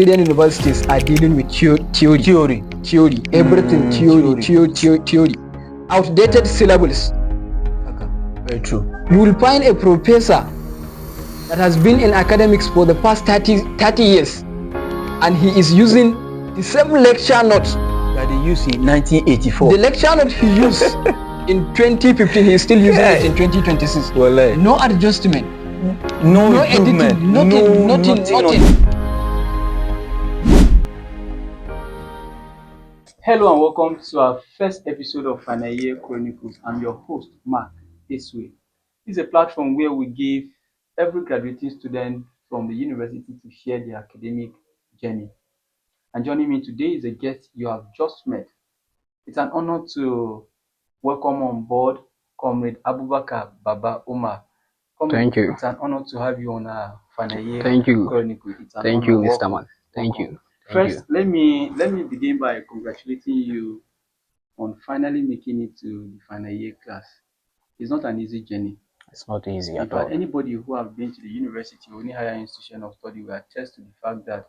Indian universities are dealing with theory. Everything theory. Outdated syllables. Okay. Very true. You will find a professor that has been in academics for the past 30 years, and he is using the same lecture notes that they used in 1984. The lecture note he used in 2015, he is still using it in 2026. Well, no adjustment, no improvement, editing, nothing. Hello and welcome to our first episode of Final Year Chronicles. I'm your host, Mark Eswe. This is a platform where we give every graduating student from the university to share their academic journey. And joining me today is a guest you have just met. It's an honor to welcome on board Comrade Abubakar Baba Umar. Thank you. It's an honor to have you on our Final Year Chronicles. Thank you, Mr. Man. Thank you. First, let me begin by congratulating you on finally making it to the final year class. It's not an easy journey. It's not easy at all. Anybody who have been to the university or any higher institution of study will attest to the fact that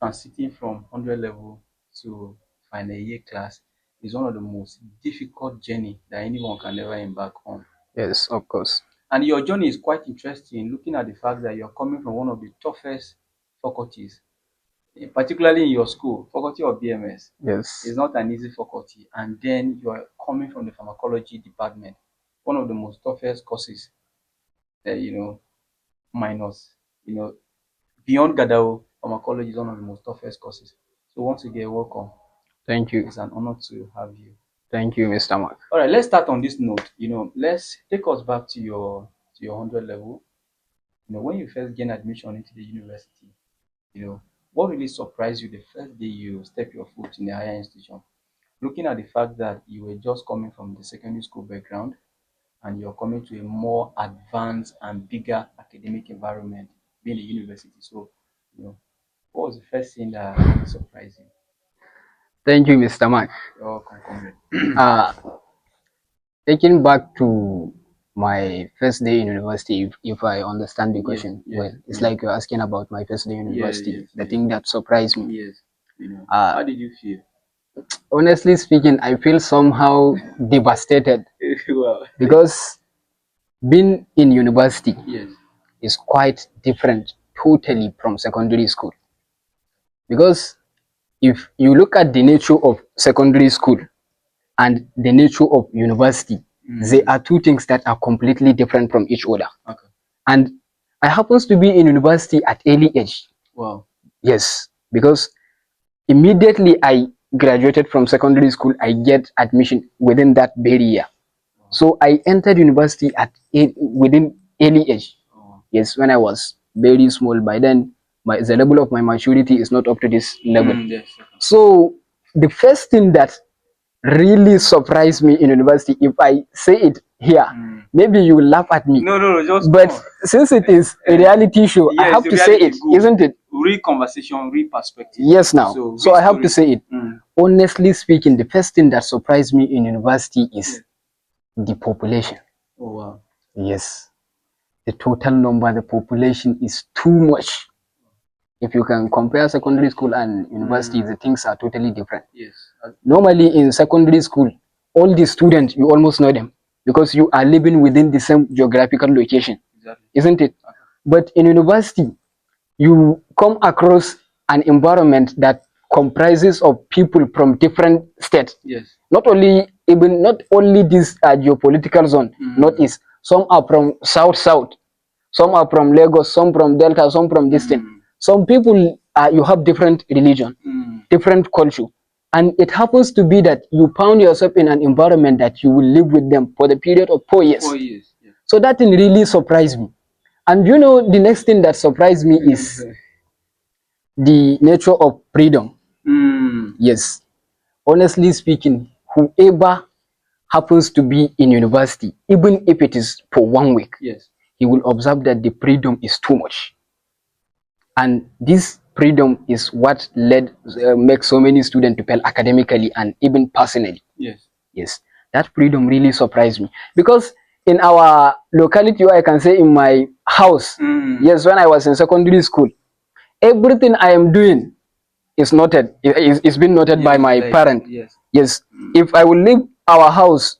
transiting from 100 level to final year class is one of the most difficult journey that anyone can ever embark on. Yes, of course. And your journey is quite interesting, looking at the fact that you're coming from one of the toughest faculties, particularly in your school, faculty of BMS. Yes. It's not an easy faculty. And then you are coming from the pharmacology department, one of the most toughest courses, minus, beyond Gadao, pharmacology is one of the most toughest courses. So once again, welcome. Thank you. It's an honor to have you. Thank you, Mr. Mark. All right, let's start on this note. Let's take us back to your 100 level. When you first gain admission into the university, what really surprised you the first day you step your foot in the higher institution? Looking at the fact that you were just coming from the secondary school background and you're coming to a more advanced and bigger academic environment, being a university. So, what was the first thing that really surprised you? Thank you, Mr. Mark. You're welcome. Taking back to my first day in university, if I understand the question well, it's like you're asking about my first day in university, the thing that surprised me. Yes. How did you feel? Honestly speaking, I feel somehow devastated. Wow. Because being in university is quite different totally from secondary school. Because if you look at the nature of secondary school and the nature of university, they are two things that are completely different from each other. Okay. And I happens to be in university at early age. Wow. Yes, because immediately I graduated from secondary school, I get admission within that very year. Wow. So I entered university within early age. Oh. Yes, when I was very small. By then, the level of my maturity is not up to this level. Yes. So the first thing that really surprised me in university, if I say it here, maybe you will laugh at me. No, but since it is a reality show, I have to say it, isn't it? Real conversation, real perspective. Yes, now. So I have to say it. Honestly speaking, the first thing that surprised me in university is the population. Oh, wow. Yes. The total number, the population is too much. If you can compare secondary school and university, the things are totally different. Yes. Normally in secondary school, all the students, you almost know them because you are living within the same geographical location, isn't it? Okay. But in university, you come across an environment that comprises of people from different states. Yes. Not only this geopolitical zone, northeast. Some are from south, some are from Lagos, some from Delta, some from distant. Some people, you have different religion, different culture. And it happens to be that you found yourself in an environment that you will live with them for the period of 4 years. 4 years. Yeah. So that thing really surprised me. And the next thing that surprised me is the nature of freedom. Yes. Honestly speaking, whoever happens to be in university, even if it is for 1 week, he will observe that the freedom is too much. And this freedom is what makes so many students to fail academically and even personally. Yes. That freedom really surprised me. Because in our locality, or I can say in my house, yes, when I was in secondary school, everything I am doing is noted. It's been noted by my parent. Yes. If I will leave our house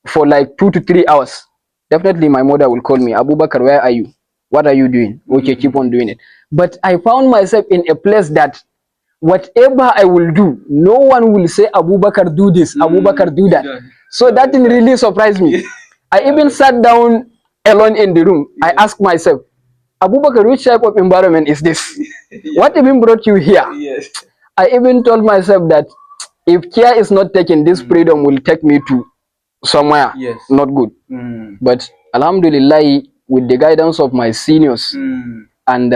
for like 2 to 3 hours, definitely my mother will call me, Abubakar, where are you? What are you doing? Okay, keep on doing it. But I found myself in a place that whatever I will do, no one will say, Abubakar, do this, Abubakar, do that. So that thing really surprised me. I even sat down alone in the room. I asked myself, Abubakar, which type of environment is this? What even brought you here? I even told myself that if care is not taken, this freedom will take me to somewhere not good. But Alhamdulillah, with the guidance of my seniors and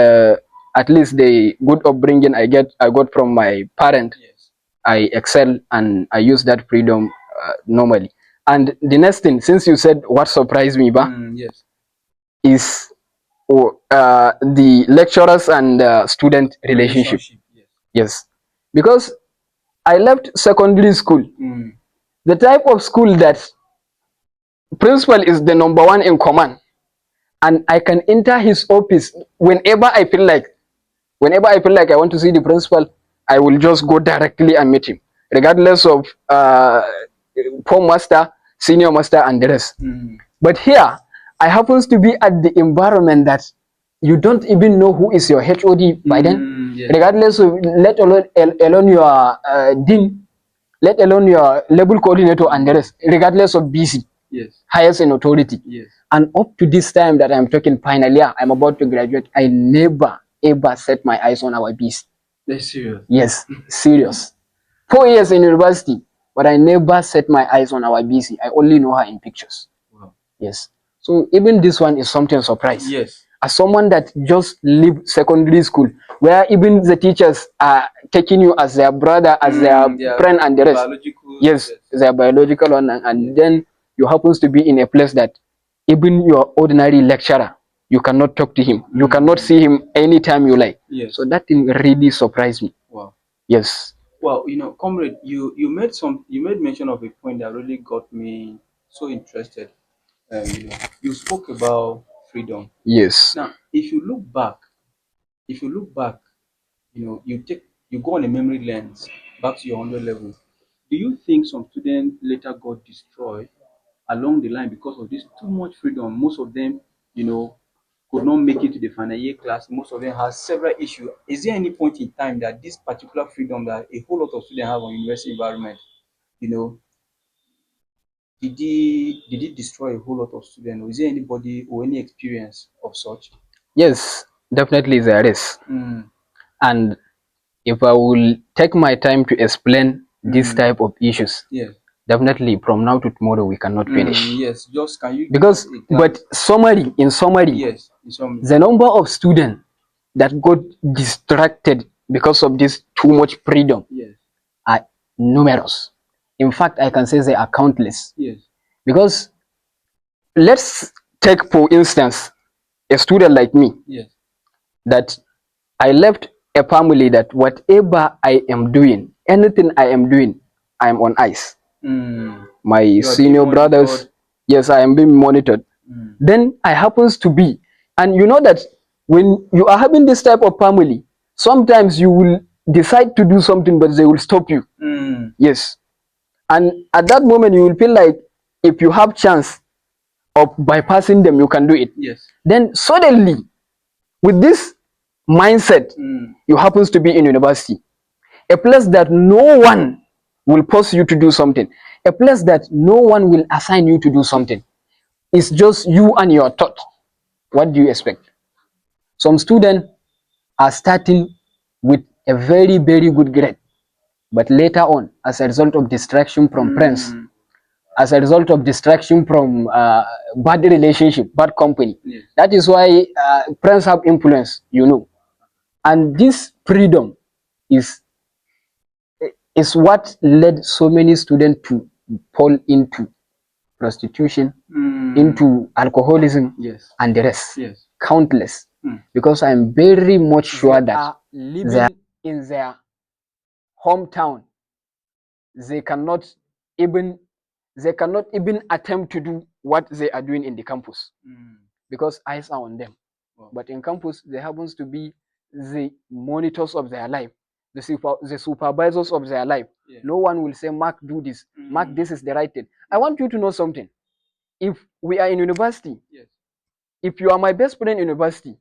at least the good upbringing I got from my parent, I excel and I use that freedom normally. And the next thing, since you said what surprised me, is the lecturers and student relationship. Yes, because I left secondary school, the type of school that principal is the number one in command, and I can enter his office whenever I feel like. Whenever I feel like I want to see the principal, I will just go directly and meet him, regardless of form master, senior master, and the rest. But here, I happens to be at the environment that you don't even know who is your HOD by then, regardless of, let alone your dean, let alone your level coordinator and the rest, regardless of BC, highest in authority. And up to this time that I'm talking final year, I'm about to graduate, I never ever set my eyes on our BC. That's serious. Yes, serious. 4 years in university, but I never set my eyes on our BC. I only know her in pictures. Wow. Yes. So even this one is something surprise. Yes. As someone that just leave secondary school, where even the teachers are taking you as their brother, as their friend and the rest. Yes, their biological one, and then you happens to be in a place that even your ordinary lecturer, you cannot talk to him. You cannot see him anytime you like. So that thing really surprised me. Wow. Yes. Well, comrade, you made mention of a point that really got me so interested. You spoke about freedom. Yes. Now, if you look back, you go on a memory lens back to your 100 level. Do you think some students later got destroyed along the line because of this too much freedom? Most of them, could not make it to the final year class. Most of them have several issues. Is there any point in time that this particular freedom that a whole lot of students have on university environment, did it destroy a whole lot of students? Or is there anybody or any experience of such? Yes, definitely there is. And if I will take my time to explain this type of issues, definitely from now to tomorrow we cannot finish. Yes, just can you? Because, but in summary, yes, in summary, the number of students that got distracted because of this too much freedom are numerous. In fact, I can say they are countless. Yes. Because let's take, for instance, a student like me, that I left a family that whatever I am doing, anything I am doing, I am on ice. My senior brothers, yes, I am being monitored. Then I happens to be, and you know that when you are having this type of family, sometimes you will decide to do something, but they will stop you. Yes. And at that moment, you will feel like if you have chance of bypassing them, you can do it. Yes. Then suddenly, with this mindset, you happens to be in university, a place that no one will force you to do something, a place that no one will assign you to do something. It's just you and your thought. What do you expect? Some students are starting with a very, very good grade, but later on, as a result of distraction from friends, as a result of distraction from bad relationship, bad company, that is why friends have influence, and this freedom is what led so many students to fall into prostitution, into alcoholism, and the rest. Countless. Because I'm very much sure that living in their hometown, they cannot even attempt to do what they are doing in the campus, because eyes are on them. But in campus, there happens to be the monitors of their life, the supervisors of their life. Yeah. No one will say, Mark, do this. Mark, this is the right thing. I want you to know something. If we are in university, Yes. if you are my best friend in university,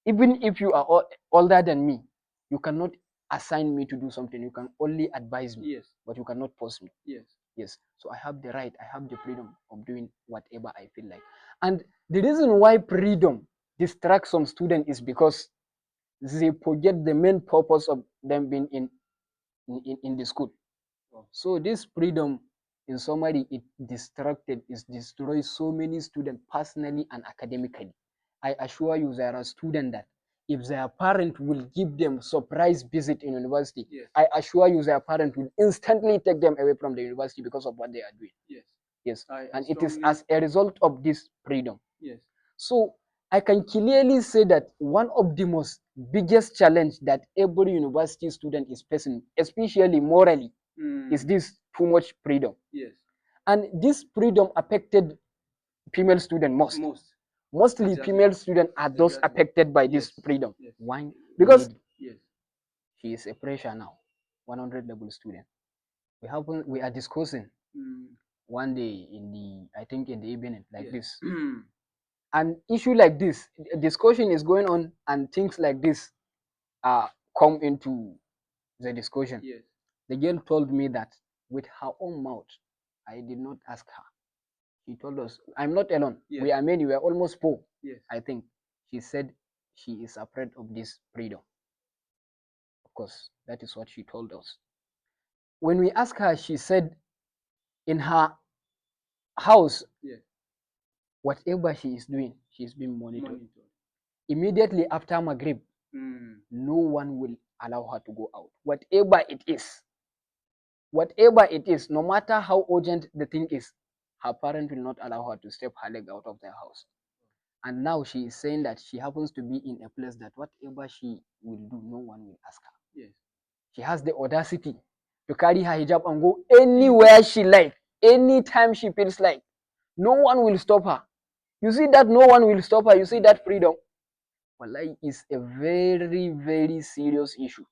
even if you are older than me, you cannot assign me to do something. You can only advise me, Yes. but you cannot force me. Yes. Yes. So I have the right, I have the freedom of doing whatever I feel like. And the reason why freedom distracts some students is because they forget the main purpose of them being in the school. So this freedom, in summary, it destroys so many students personally and academically. I assure you, there are students that if their parent will give them surprise visit in university, Yes. I assure you their parent will instantly take them away from the university because of what they are doing. Yes. Yes. I And it is strongly- as a result of this freedom. Yes. So I can clearly say that one of the most biggest challenge that every university student is facing, especially morally, is this too much freedom. Yes. And this freedom affected female students mostly Exactly. female students are those Exactly. affected by this Yes. freedom. Yes. Why? Because Yes. she is a pressure now, 100 level student. We are discussing one day I think in the evening like this. An issue like this, a discussion is going on, and things like this come into the discussion. Yes. The girl told me that with her own mouth, I did not ask her. She told us, I'm not alone. Yes. We are many, we are almost 4. Yes. I think. She said she is afraid of this freedom. Of course, that is what she told us. When we asked her, she said in her house, Yes. whatever she is doing, she is being monitored. Immediately after Maghrib, no one will allow her to go out. Whatever it is, no matter how urgent the thing is, her parent will not allow her to step her leg out of their house. And now she is saying that she happens to be in a place that whatever she will do, no one will ask her. Yes. She has the audacity to carry her hijab and go anywhere she likes, anytime she feels like. No one will stop her. You see that no one will stop her. You see that freedom. Wallahi, is a very, very serious issue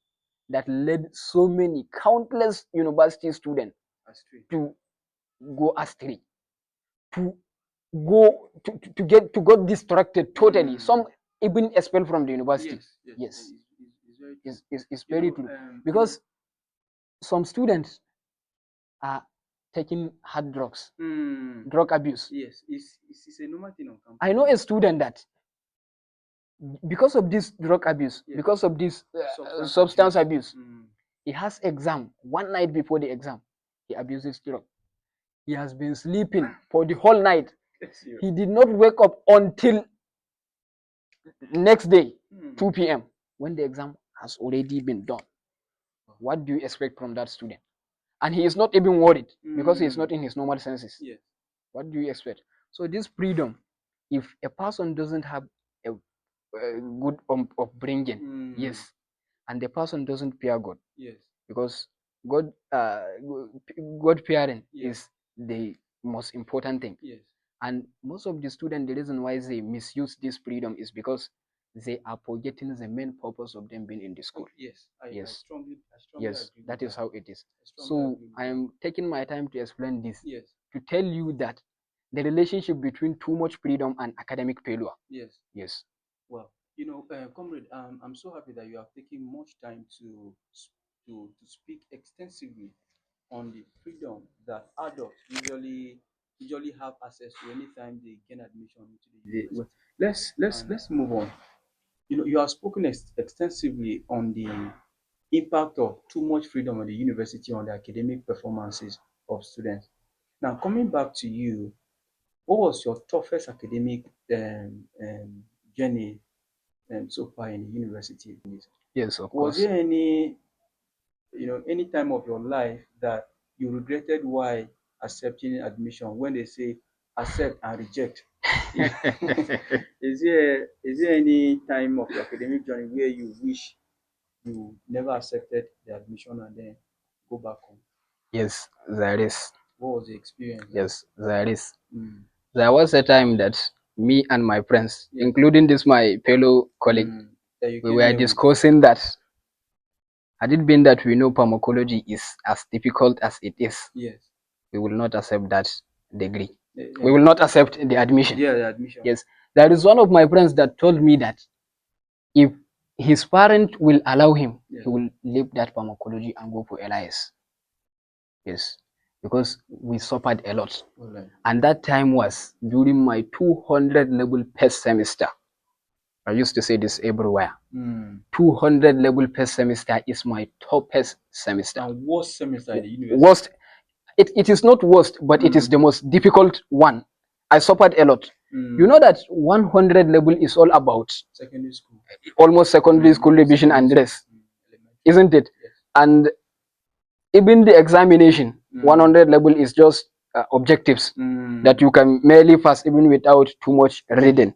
that led so many countless university students to go astray, to go to get distracted totally. Some even expelled from the university. Yes. It's very true. Because some students are taking hard drugs, drug abuse. Yes, it's a normal thing on campus. I know a student that because of this drug abuse, Yes. because of this substance abuse, he has exam. One night before the exam, he abuses drug. He has been sleeping for the whole night. He did not wake up until next day, 2 p.m., when the exam has already been done. What do you expect from that student? And he is not even worried because he is not in his normal senses. Yes. What do you expect? So this freedom, if a person doesn't have a good upbringing, yes, and the person doesn't fear God, Yes. because God fearing Yes. is the most important thing. Yes. And most of the students, the reason why they misuse this freedom is because they are forgetting the main purpose of them being in the school. Yes. I strongly Yes, agree with that is how it is. strongly So agree with I am taking my time to explain this, Yes. to tell you that the relationship between too much freedom and academic failure. Yes. Yes. Well, comrade, I'm so happy that you have taken much time to speak extensively on the freedom that adults usually have access to anytime they gain admission into the university. Let's move on. You have spoken extensively on the impact of too much freedom on the university on the academic performances of students. Now, coming back to you, what was your toughest academic journey so far in the university? Yes, of Was course. there any time of your life that you regretted why accepting admission when they say accept and reject? Is there any time of your academic journey where you wish you never accepted the admission and then go back home? Yes, there is. What was the experience? Yes, there is. Mm. There was a time that me and my friends, Yes. including this my fellow colleague, we were discussing that had it been that we know pharmacology is as difficult as it is, yes, we will not accept that degree. We will not accept the admission. Yeah, the admission. Yes. There is one of my friends that told me that if his parent will allow him, he will leave that pharmacology and go for LIS. Yes. Because we suffered a lot. Right. And that time was during my 200 level first semester. I used to say this everywhere. 200 level first semester is my toughest semester. And worst semester at the university. Worst. It is not worst, but it is the most difficult one. I suffered a lot. You know that 100 level is all about secondary school, almost secondary school revision and rest, isn't it? Yes. And even the examination, 100 level is just objectives that you can merely pass even without too much reading.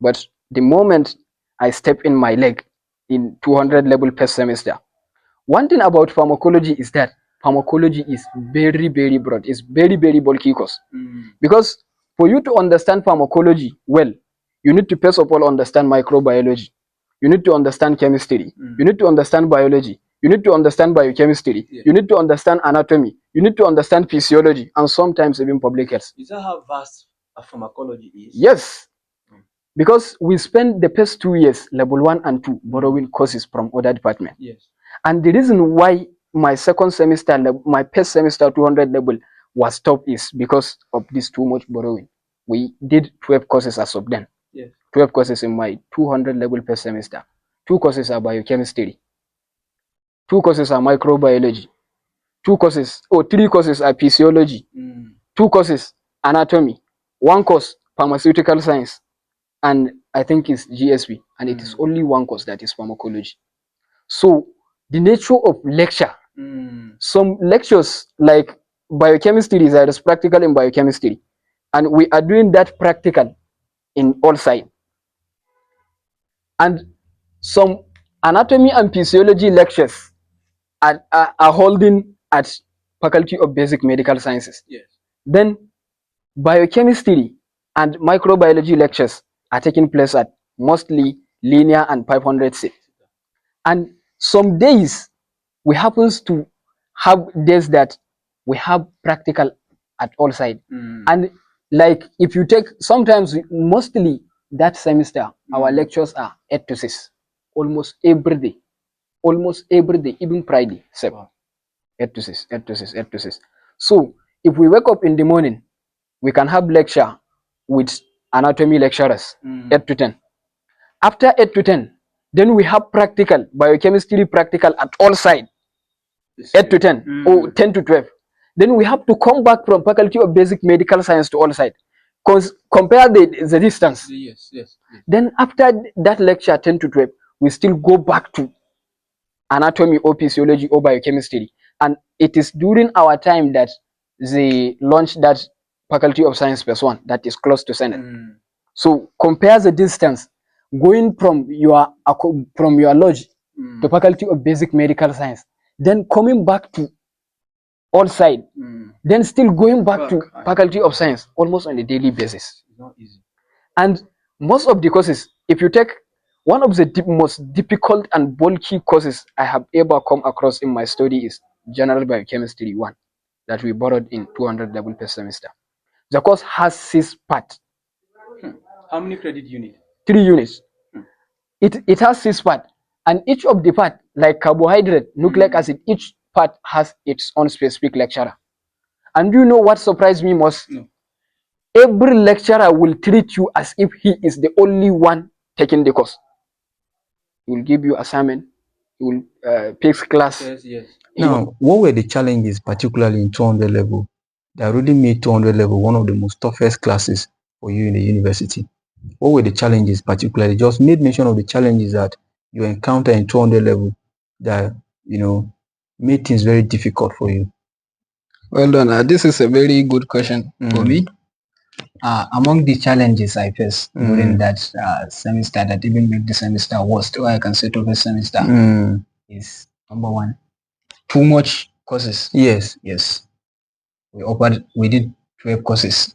But the moment I step in my leg in 200 level first semester, one thing about pharmacology is that pharmacology is very, very broad. It's very, very bulky course. Because for you to understand pharmacology well, you need to first of all understand microbiology. You need to understand chemistry. You need to understand biology. You need to understand biochemistry. You need to understand anatomy. You need to understand physiology and sometimes even public health. Is that how vast a pharmacology is? Yes. Because we spend the first 2 years, level 1 and 2, borrowing courses from other departments. Yes. And the reason why my second semester, my first semester 200 level was tough is because of this too much borrowing. We did 12 courses as of then. Yes. 12 courses in my 200 level per semester. 2 courses are biochemistry. 2 courses are microbiology. 3 courses are physiology. 2 courses anatomy. 1 course pharmaceutical science. And I think it's GSP. And it is only 1 course that is pharmacology. So the nature of lecture, some lectures like biochemistry is practical in biochemistry, and we are doing that practical in all science. And some anatomy and physiology lectures are holding at Faculty of Basic Medical Sciences. Yes. Then biochemistry and microbiology lectures are taking place at mostly linear and 500 seat. And some days we happens to have days that we have practical at all sides. And like if you take, sometimes mostly that semester, our lectures are 8 to 6, almost every day, even Friday, 7, 8 to 6, 8 to 6, 8 to 6. So if we wake up in the morning, we can have lecture with anatomy lecturers, 8 to 10. After 8 to 10, then we have practical, biochemistry practical at all sides, 8 to 10 or 10 to 12. Then we have to come back from Faculty of Basic Medical Science to all sides. Compare the distance. Yes. Then after that lecture 10 to 12, we still go back to anatomy or physiology or biochemistry. And it is during our time that they launched that Faculty of Science Plus 1 that is close to Senate. So compare the distance going from your lodge to Faculty of Basic Medical Science, then coming back to all side, then still going back to Faculty of Science almost on a daily basis. It's not easy. And most of the courses, if you take one of the most difficult and bulky courses I have ever come across in my study is General Biochemistry 1 that we borrowed in 200 level per semester. The course has 6 parts. How many credit you need? 3 units. It has 6 parts, and each of the part, like carbohydrate, nucleic acid, each part has its own specific lecturer. And you know what surprised me most? No. Every lecturer will treat you as if he is the only one taking the course. He will give you assignment. He will fix class. Yes. Now, what were the challenges, particularly in 200 level, that really made 200 level one of the most toughest classes for you in the university? What were the challenges, particularly? Just made mention of the challenges that you encounter in 200 level that, made things very difficult for you. Well done. This is a very good question for me. Among the challenges I faced during that semester that even made the semester worst, or I can say toughest semester, is number 1, too much courses. Yes. We did 12 courses,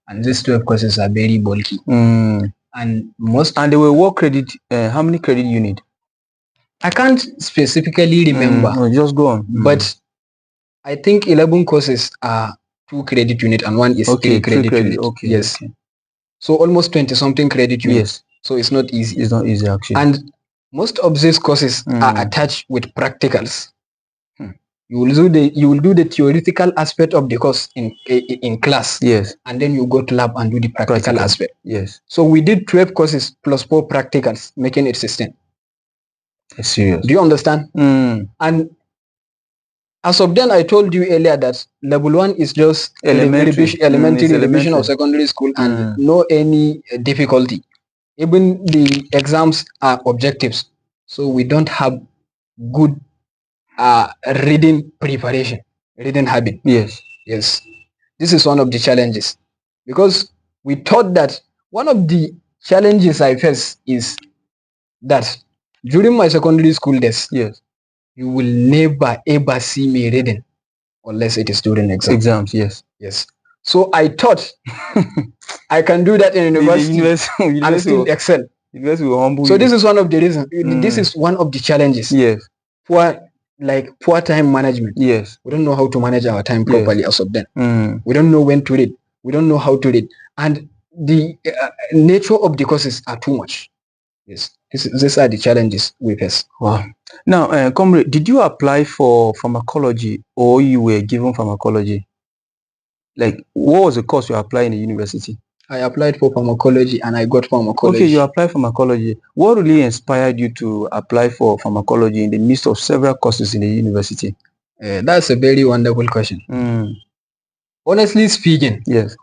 and these 12 courses are very bulky. And And they were what credit? How many credit you need? I can't specifically remember. No, just go on. But I think 11 courses are 2 credit unit and one is 3 credit unit. Okay. Yes. Okay. So almost 20 something credit units. Yes. So it's not easy. It's not easy actually. And most of these courses are attached with practicals. You will do the theoretical aspect of the course in class. Yes. And then you go to lab and do the practical aspect. Yes. So we did 12 courses plus 4 practicals, making it 16. It's serious. Do you understand? And as of then, I told you earlier that level 1 is just elementary revision of secondary school and no any difficulty. Even the exams are objectives, so we don't have good reading preparation, reading habit. Yes. This is one of the challenges, because we thought that one of the challenges I face is that during my secondary school days, you will never ever see me reading unless it is during exams. Yes. So I thought I can do that in university and still excel. So this is one of the reasons. This is one of the challenges. Poor time management. We don't know how to manage our time properly as of then. We don't know when to read. We don't know how to read. And the nature of the courses are too much. These are the challenges we face. Wow. Now, comrade, did you apply for pharmacology or you were given pharmacology? Like, what was the course you applied in the university? I applied for pharmacology and I got pharmacology. Okay, you applied for pharmacology. What really inspired you to apply for pharmacology in the midst of several courses in the university? That's a very wonderful question. Honestly speaking, the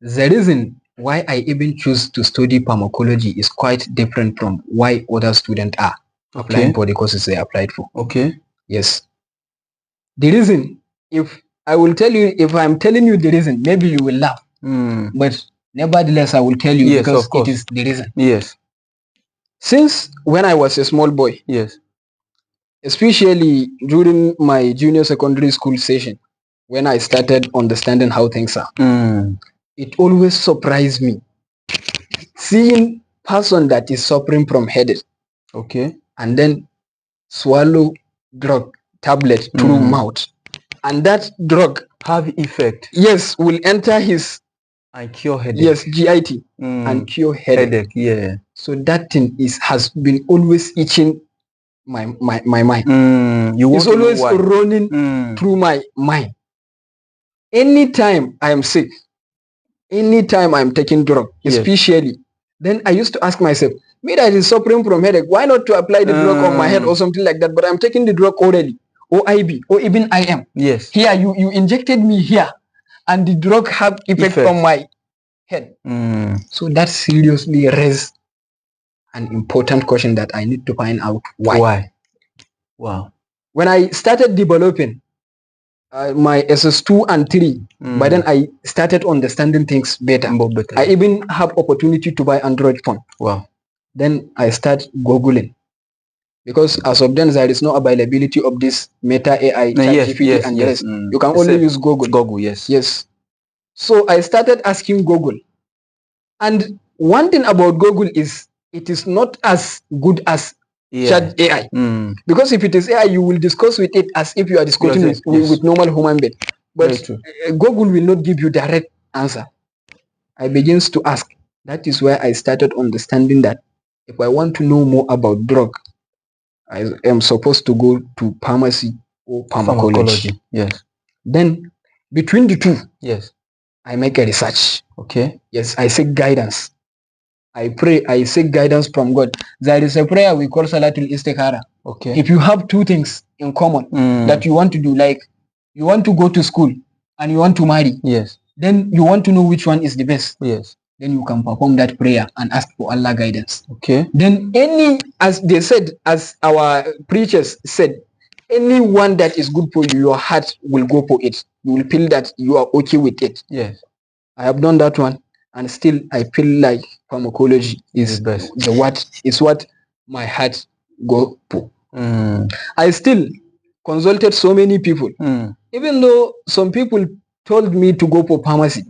reason why I even choose to study pharmacology is quite different from why other students are applying for the courses they applied for. Yes. The reason, if I'm telling you the reason, maybe you will laugh. But nevertheless, I will tell you because it is the reason. Since when I was a small boy, especially during my junior secondary school session, when I started understanding how things are, it always surprised me seeing person that is suffering from headache, and then swallow drug tablet through mouth, and that drug have effect. Will enter his and cure headache. GIT and cure headache. So that thing has been always itching my mind. It's always running through my mind. Anytime I am sick, anytime I'm taking drug, especially, then I used to ask myself, me that is suffering from headache, why not to apply the drug on my head or something like that? But I'm taking the drug orally, or IB, or even IM. Here, you injected me here, and the drug have effect on my head. So that seriously raised an important question that I need to find out why. Wow. When I started developing my SS2 and 3, by then I started understanding things better. I even have opportunity to buy Android phone. Wow. Then I start Googling, because as of then there is no availability of this Meta AI, ChatGPT, and the rest. You can only use Google. Yes. So I started asking Google, and one thing about Google is it is not as good as Chat AI. Because if it is AI, you will discuss with it as if you are discussing with normal human being. But Google will not give you direct answer. I begins to ask. That is where I started understanding that if I want to know more about drug, I am supposed to go to pharmacy or pharmacology. Then between the two, I make a research. I seek guidance. I pray, I seek guidance from God. There is a prayer we call Salatul Istikhara. If you have two things in common that you want to do, like you want to go to school and you want to marry, then you want to know which one is the best. Then you can perform that prayer and ask for Allah guidance. Then as they said, as our preachers said, anyone that is good for you, your heart will go for it. You will feel that you are okay with it. I have done that one, and still I feel like pharmacology is what my heart go for. I still consulted so many people, even though some people told me to go for pharmacy.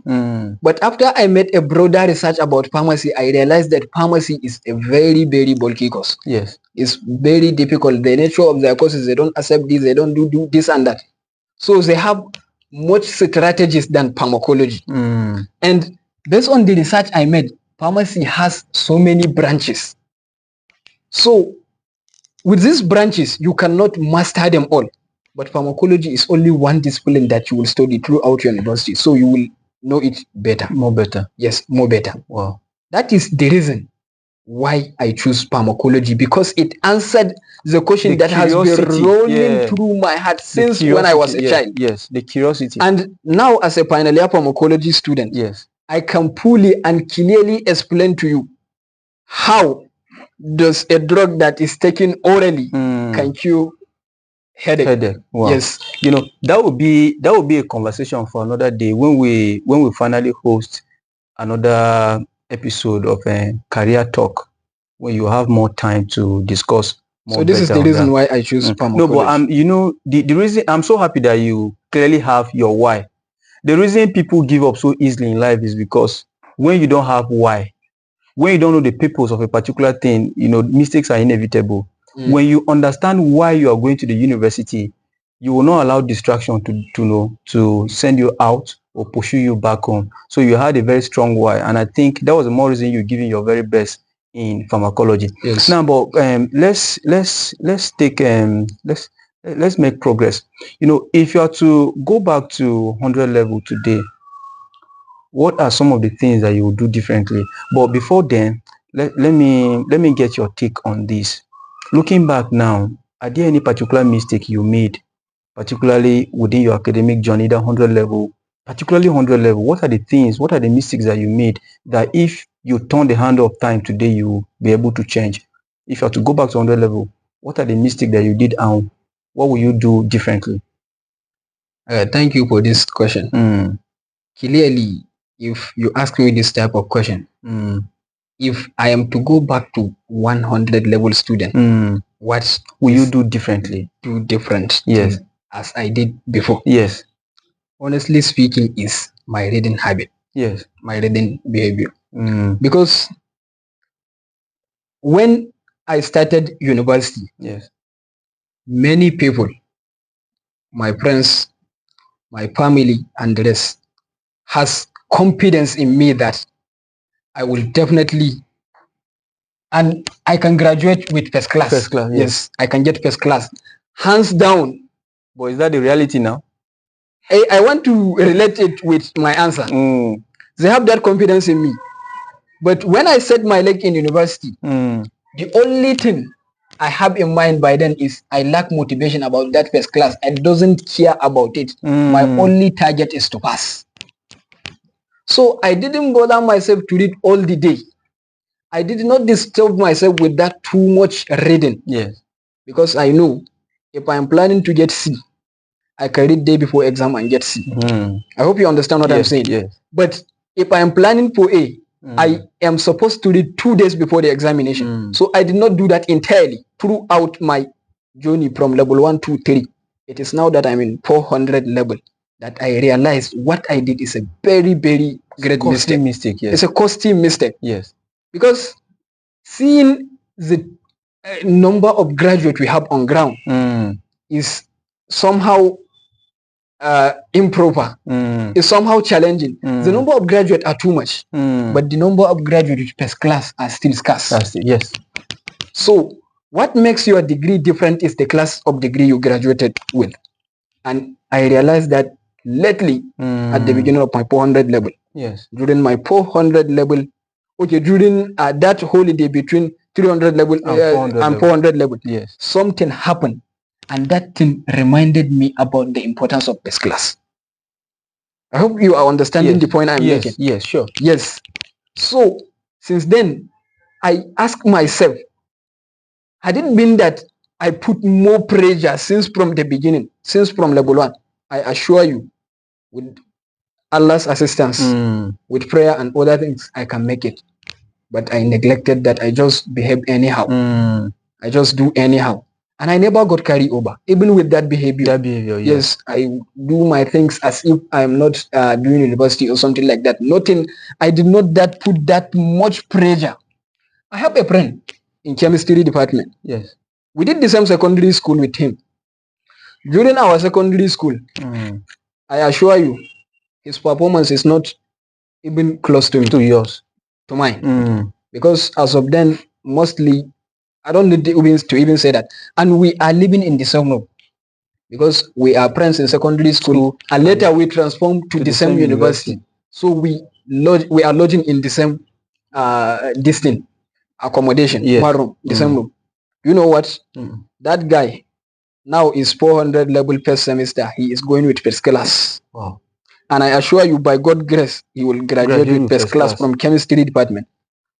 But after I made a broader research about pharmacy, I realized that pharmacy is a very, very bulky course. Yes. It's very difficult. The nature of their courses, they don't accept this, they don't do this and that. So they have much strategies than pharmacology. And based on the research I made, pharmacy has so many branches. So with these branches, you cannot master them all. But pharmacology is only one discipline that you will study throughout your university. So you will know it better. More better. Yes, more better. Wow. That is the reason why I choose pharmacology, because it answered the question that has been rolling through my heart since when I was a child. Yes, the curiosity. And now as a final year pharmacology student, yes, I can fully and clearly explain to you how does a drug that is taken orally can cure headache. Wow. Yes. You know, that would be a conversation for another day when we finally host another episode of a career talk, where you have more time to discuss more. So this is the reason why I choose pharmacology. No, but you know, the reason, I'm so happy that you clearly have your why. The reason people give up so easily in life is because when you don't have why, when you don't know the purpose of a particular thing, you know, mistakes are inevitable. When you understand why you are going to the university, you will not allow distraction to send you out or pursue you back home. So you had a very strong why, and I think that was the more reason you're giving your very best in pharmacology. Yes. Now, but let's make progress. You know, if you are to go back to 100 level today, what are some of the things that you would do differently? But before then, let me get your take on this. Looking back now, are there any particular mistake you made, particularly within your academic journey, the 100 level, particularly 100 level? What are the mistakes that you made that if you turn the hand of time today, you will be able to change? If you have to go back to 100 level, what are the mistakes that you did and what will you do differently? Thank you for this question. Clearly, if you ask me this type of question, if I am to go back to 100 level student, what will you do differently? Do different, yes, as I did before. Yes. Honestly speaking, is my reading habit. Yes. My reading behavior. Because when I started university, yes, many people, my friends, my family, and the rest, has confidence in me that I will definitely, and I can graduate with first class. First class, yes. I can get first class, hands down. But is that the reality now? I want to relate it with my answer. They have that confidence in me. But when I set my leg in university, the only thing I have in mind by then is I lack motivation about that first class. I doesn't care about it. My only target is to pass. So I didn't bother myself to read all the day. I did not disturb myself with that too much reading. Yes. Because I know if I'm planning to get C, I can read day before exam and get C. I hope you understand what I'm saying. Yes. But if I'm planning for A, I am supposed to read 2 days before the examination. So I did not do that entirely throughout my journey from level 1 to 3. It is now that I'm in 400 level that I realized what I did is a very, very great mistake. Yes. It's a costly mistake. Yes. Because seeing the number of graduates we have on ground is somehow improper. It's somehow challenging. The number of graduates are too much, but the number of graduates with first class are still scarce. Yes. So what makes your degree different is the class of degree you graduated with. And I realized that lately at the beginning of my 400 level. Yes. During my 400 level, during that holiday between 300 level and 400 level, yes, something happened. And that thing reminded me about the importance of first class. I hope you are understanding the point I'm making. Yes, sure. Yes. So, since then, I ask myself, had it been that I put more pressure since from the beginning, since from level 1, I assure you, with Allah's assistance, with prayer and other things, I can make it. But I neglected that. I just behave anyhow. I just do anyhow. And I never got carried over, even with that behavior. That behavior, yes. I do my things as if I'm not doing university or something like that. Nothing. I did not put that much pressure. I have a friend in chemistry department. Yes. We did the same secondary school with him. During our secondary school, I assure you, his performance is not even close to me. To yours. To mine. Because as of then, mostly, I don't need to even say that. And we are living in the same room. Because we are friends in secondary school, and later we transformed to the same university. So we are lodging in the same accommodation, one room, the same room. You know what? That guy now is 400 level first semester. He is going with first class. Wow. And I assure you, by God's grace, he will graduate with first class from chemistry department.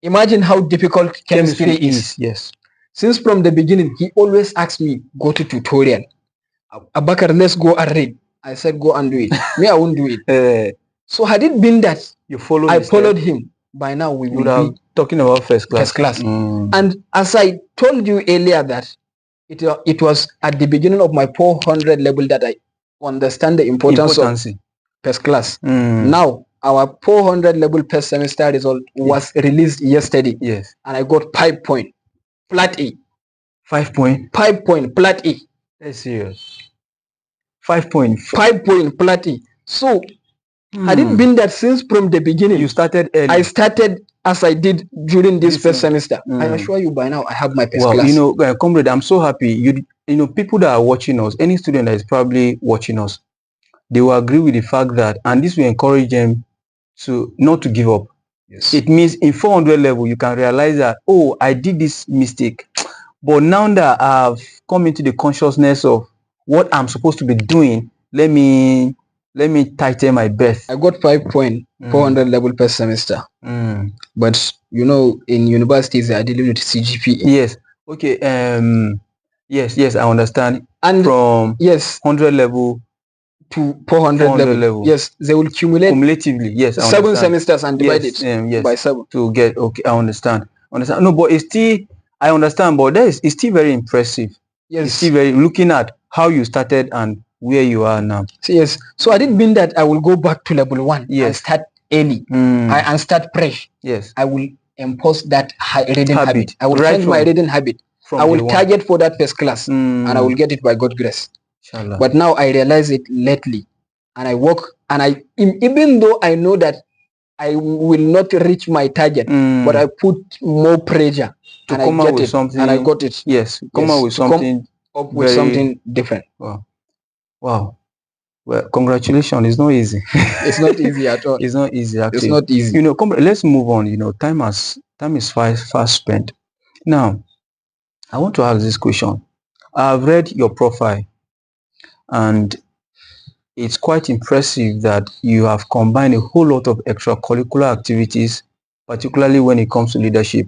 Imagine how difficult chemistry is. Yes. Since from the beginning, he always asks me, go to tutorial. Abubakar, let's go and read. I said, go and do it. Me, I won't do it. So had it been that I followed him, by now we would be talking about first class. And as I told you earlier that it was at the beginning of my 400 level that I understand the importance of first class. Now, our 400 level first semester result was released yesterday. Yes. And I got 5 point, flat A. 5 point? 5 point, flat A. That's serious. 5 point? 5 point, flat A. So, had it been that since from the beginning, you started early. I started as I did during this first semester. I assure you by now I have my first class. You know, comrade, I'm so happy. You know, people that are watching us, any student that is probably watching us, they will agree with the fact that, and this will encourage them to not to give up. Yes. It means in 400 level, you can realize that, oh, I did this mistake. But now that I've come into the consciousness of what I'm supposed to be doing, let me tighten my best. I got 5 point, 400 level per semester. But you know, in universities, they are dealing with CGPA. Yes. Okay. Yes, I understand. And from 100 level to 400 level. Yes, they will accumulate cumulatively. Yes, 7 semesters and divide it by 7 to get. Okay, I understand. No, but it's still, I understand, but it's still very impressive. Yes, it's still very, looking at how you started and where you are now. Yes, so I didn't mean that I will go back to level 1 and start early and start fresh. Yes, I will impose that reading habit. I will change my reading habit. I will target for that first class and I will get it by God's grace. Inshallah. But now I realize it lately, and I work, and even though I know that I will not reach my target, but I put more pressure to and come I out get with it, something. And I got it. Yes, come out with something. Up with something different. Wow. Well, congratulations. It's not easy. It's not easy at all. It's not easy. Actually. It's not easy. You know, let's move on. You know, time is fast spent. Now, I want to ask this question. I've read your profile, and it's quite impressive that you have combined a whole lot of extracurricular activities, particularly when it comes to leadership.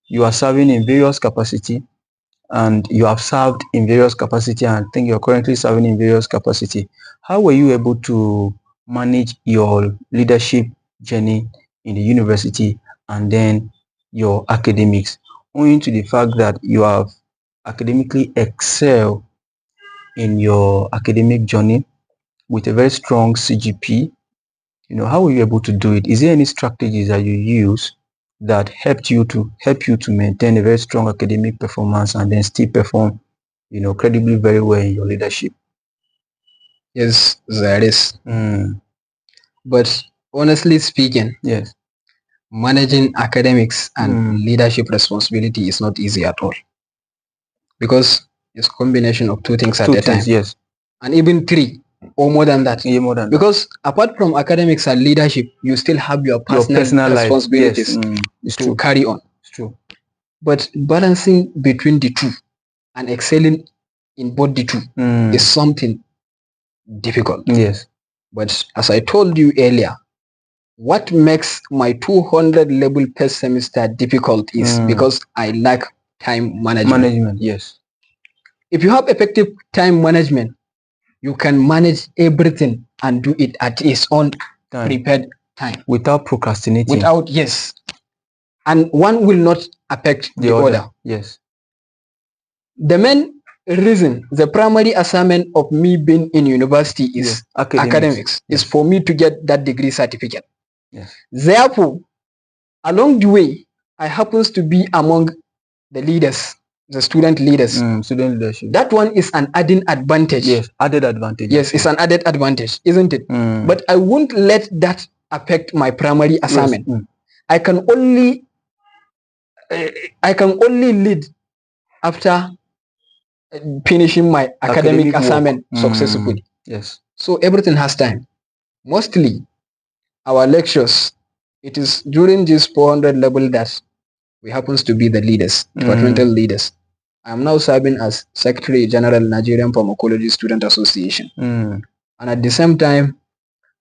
You are serving in various capacity, and you have served in various capacity, and I think you're currently serving in various capacity. How were you able to manage your leadership journey in the university and then your academics, owing to the fact that you have academically excelled in your academic journey with a very strong CGP? You know, how were you able to do it? Is there any strategies that you use that helped you to maintain a very strong academic performance and then still perform, you know, credibly very well in your leadership? Yes, there is. But honestly speaking, yes, managing academics and leadership responsibility is not easy at all, because it's a combination of two things at a time. Yes, and even 3 or more than that. Yeah, more than because apart from academics and leadership, you still have your personal responsibilities to carry on. It's true. But balancing between the two and excelling in both the two is something difficult. Yes. But as I told you earlier, what makes my 200 level per semester difficult is because I lack time management. Yes. If you have effective time management, you can manage everything and do it at its own prepared time. Without procrastinating. Yes. And one will not affect the other. Yes. The main reason, the primary assignment of me being in university is academics. Is for me to get that degree certificate. Therefore, along the way, I happens to be among the leaders, the student leaders. Student leadership. That one is an added advantage. Yes, added advantage. Yes, it's an added advantage, isn't it? But I won't let that affect my primary assignment. I can only lead after finishing my academic assignment successfully. Yes. So everything has time. Mostly, our lectures, it is during this 400 level that we happens to be the leaders, departmental leaders. I am now serving as Secretary General Nigerian Pharmacology Student Association. And at the same time,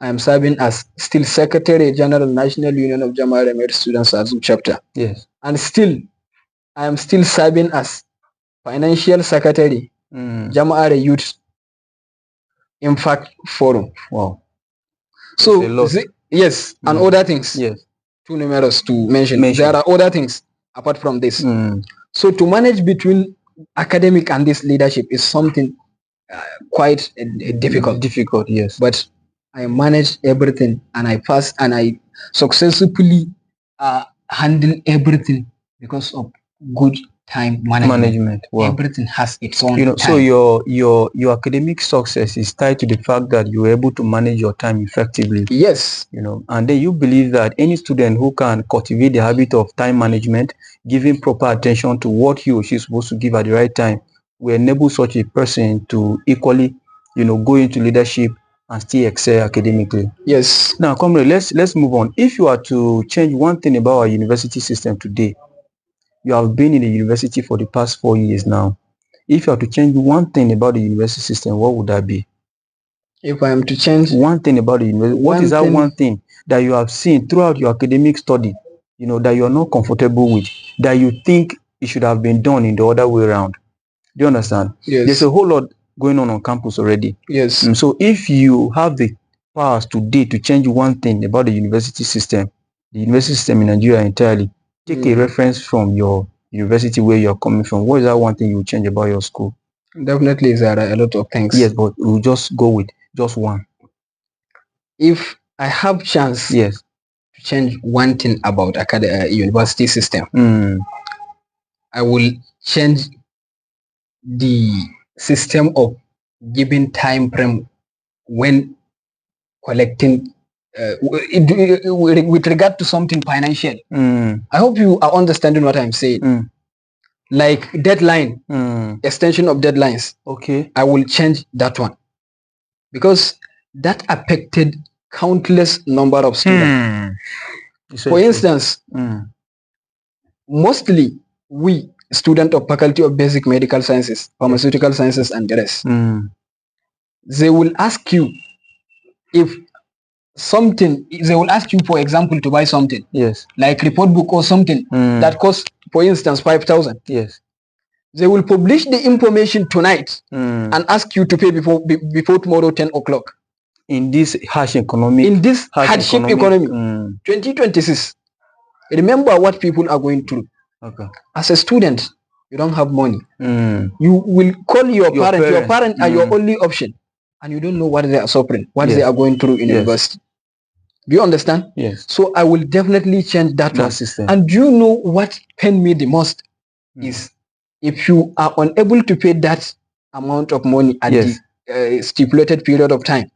I am serving as still Secretary General National Union of Jama'ar Med Students Azu chapter. Yes. And still, I am still serving as Financial Secretary Jama'ar Youth Impact Forum. Wow. So, yes, and other things. Yes. Too numerous to mention. There are other things apart from this. So to manage between academic and this leadership is something quite difficult. Difficult, yes. But I manage everything and I pass and I successfully handle everything because of good time management. Wow. Everything has its own time. So your academic success is tied to the fact that you're able to manage your time effectively. Yes. And then you believe that any student who can cultivate the habit of time management, giving proper attention to what he or she is supposed to give at the right time, will enable such a person to equally, go into leadership and still excel academically. Yes. Now, comrade, let's move on. If you are to change one thing about our university system today, you have been in the university for the past 4 years now. If you have to change one thing about the university system, what would that be? If I am to change one thing about the university, what is that one thing that you have seen throughout your academic study, that you are not comfortable with, that you think it should have been done in the other way around? Do you understand? Yes. There's a whole lot going on campus already. Yes. So if you have the powers today to change one thing about the university system in Nigeria entirely, take a reference from your university where you are coming from. What is that one thing you will change about your school? Definitely there are a lot of things. Yes, but we'll just go with just one. If I have chance to change one thing about university system, I will change the system of giving time frame when collecting with regard to something financial. I hope you are understanding what I'm saying. Like deadline, extension of deadlines. Okay. I will change that one because that affected countless number of students. For instance, mostly we students of Faculty of Basic Medical Sciences, Pharmaceutical Sciences and the rest, they will ask you if something, they will ask you, for example, to buy something. Yes. Like report book or something that costs, for instance, 5,000. Yes. They will publish the information tonight and ask you to pay before tomorrow 10 o'clock. In this harsh economy. In this hardship economy. 2026. Remember what people are going through. Okay. As a student, you don't have money. You will call your parents. Your parents are your only option. And you don't know what they are suffering, what they are going through in university. Do you understand? Yes. So I will definitely change that one. System. And do you know what pain me the most is if you are unable to pay that amount of money at the stipulated period of time,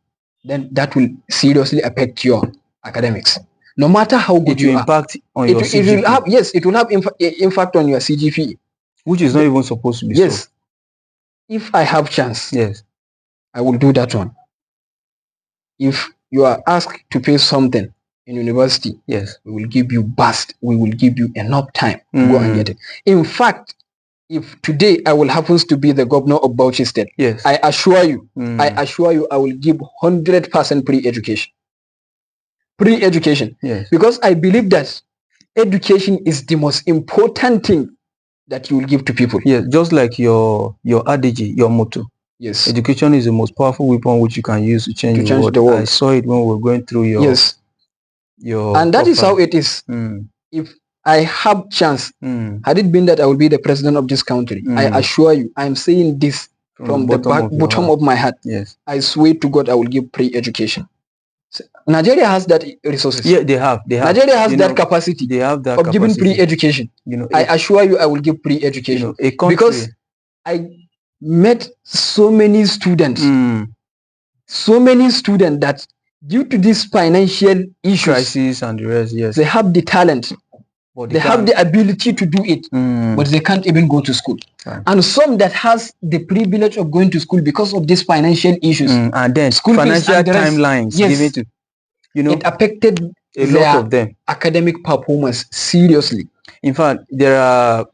then that will seriously affect your academics. No matter how good you impact are, on your CGP. It will have, it will have impact on your CGP, which is not even supposed to be. Yes. So. If I have chance, I will do that one. If you are asked to pay something in university, we will give you we will give you enough time to go and get it. In fact, if today I will happens to be the governor of Bauchi State, I assure you, I will give 100% pre-education. Pre-education. Because I believe that education is the most important thing that you will give to people. Yes, just like your adage, your motto. Yes. Education is the most powerful weapon which you can use to change the world. I saw it when we were going through your and that is how it is. If I have chance. Had it been that I will be the president of this country, I assure you, I'm saying this from the bottom of my heart. Yes. I swear to God, I will give free education. Nigeria has that resources. Yeah, they have. Nigeria has that capacity. They have that of giving free education. I assure you, I will give free education. Because I met so many students, that due to this financial issues, crisis and the rest, yes, they have the talent, they have the ability to do it, but they can't even go to school. And some that has the privilege of going to school because of these financial issues, and then school financial timelines, yes, to, it affected a lot of them academic performance seriously. In fact, there are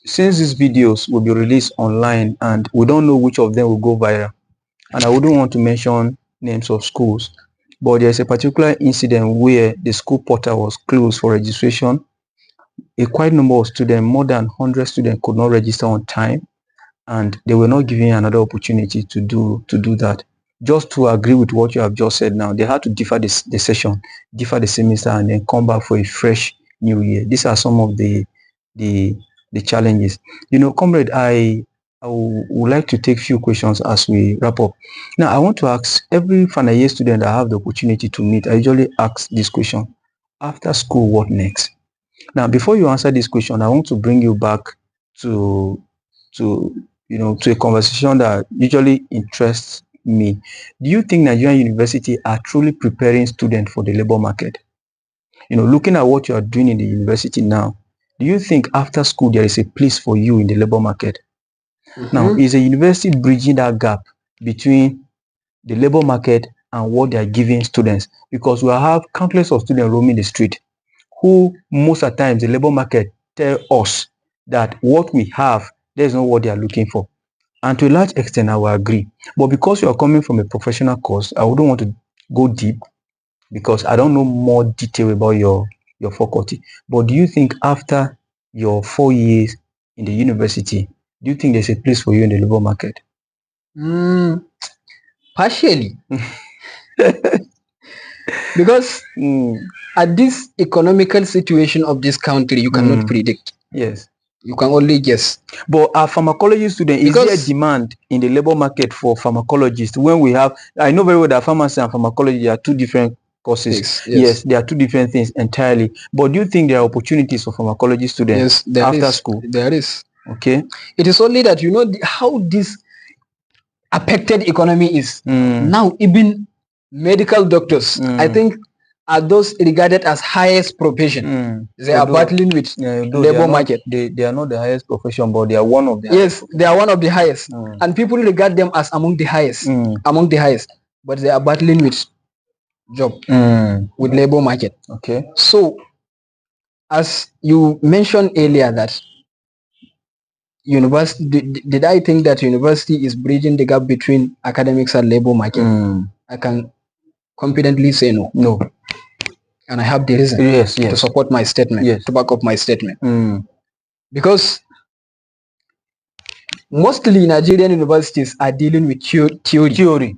since these videos will be released online, and we don't know which of them will go viral, and I wouldn't want to mention names of schools, but there's a particular incident where the school portal was closed for registration. A quite number of students, more than 100 students, could not register on time, and they were not given another opportunity to do that. Just to agree with what you have just said now, they had to defer the session, defer the semester, and then come back for a fresh new year. These are some of the challenges. Comrade, I would like to take few questions as we wrap up. Now, I want to ask every final year student I have the opportunity to meet, I usually ask this question: after school, what next? Now, before you answer this question, I want to bring you back to a conversation that usually interests me. Do you think Nigerian universities are truly preparing students for the labor market? Looking at what you are doing in the university now, do you think after school there is a place for you in the labor market? Now, is a university bridging that gap between the labor market and what they are giving students? Because we have countless of students roaming the street who most of the times the labor market tell us that what we have, that is not what they are looking for. And to a large extent, I will agree. But because you are coming from a professional course, I wouldn't want to go deep because I don't know more detail about your faculty. But do you think after your 4 years in the university, do you think there's a place for you in the labor market? Partially. Because at this economical situation of this country, you cannot predict. Yes. You can only guess. But our pharmacology student, is there a demand in the labor market for pharmacologists when we have, I know very well that pharmacy and pharmacology are two different courses. Yes, they are two different things entirely. But do you think there are opportunities for pharmacology students after school? There is. Okay. It is only that how this affected economy is. Now, even medical doctors, I think, are those regarded as highest profession. They are battling with labor market. They are not the highest profession, but they are one of the highest. They are one of the highest. And people regard them as among the highest. Among the highest. But they are battling with job, with labor market. Okay. So, as you mentioned earlier that university, did I think that university is bridging the gap between academics and labor market? I can confidently say no. No. And I have the reason to support my statement, to back up my statement. Because mostly Nigerian universities are dealing with theory.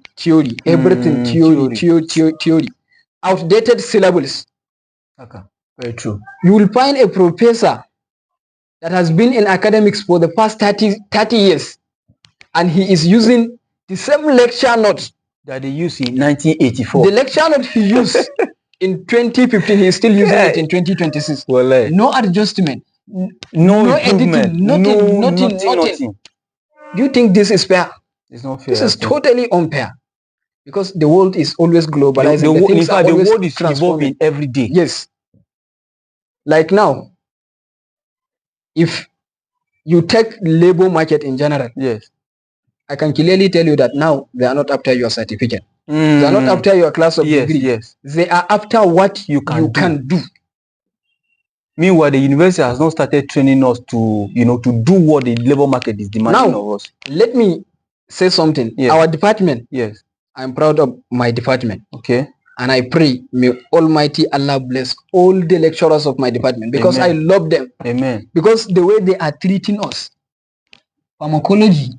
Everything theory. Outdated syllables. Okay. Very true. You will find a professor that has been in academics for the past 30 years, and he is using the same lecture notes that they used in 1984. The lecture note he used in 2015, he is still using it in 2026. Well, no adjustment, no editing, nothing. Do you think this is fair? It's not fair. This is totally unfair. Because the world is always globalizing. In fact, the world is evolving every day. Yes. Like now, if you take labor market in general, yes, I can clearly tell you that now they are not after your certificate. They are not after your class of degree. Yes. They are after what you can do. Meanwhile, the university has not started training us to do what the labor market is demanding of us. Let me say something. Yes. Our department. Yes. I'm proud of my department. Okay. And I pray, may Almighty Allah bless all the lecturers of my department because I love them. Amen. Because the way they are treating us, pharmacology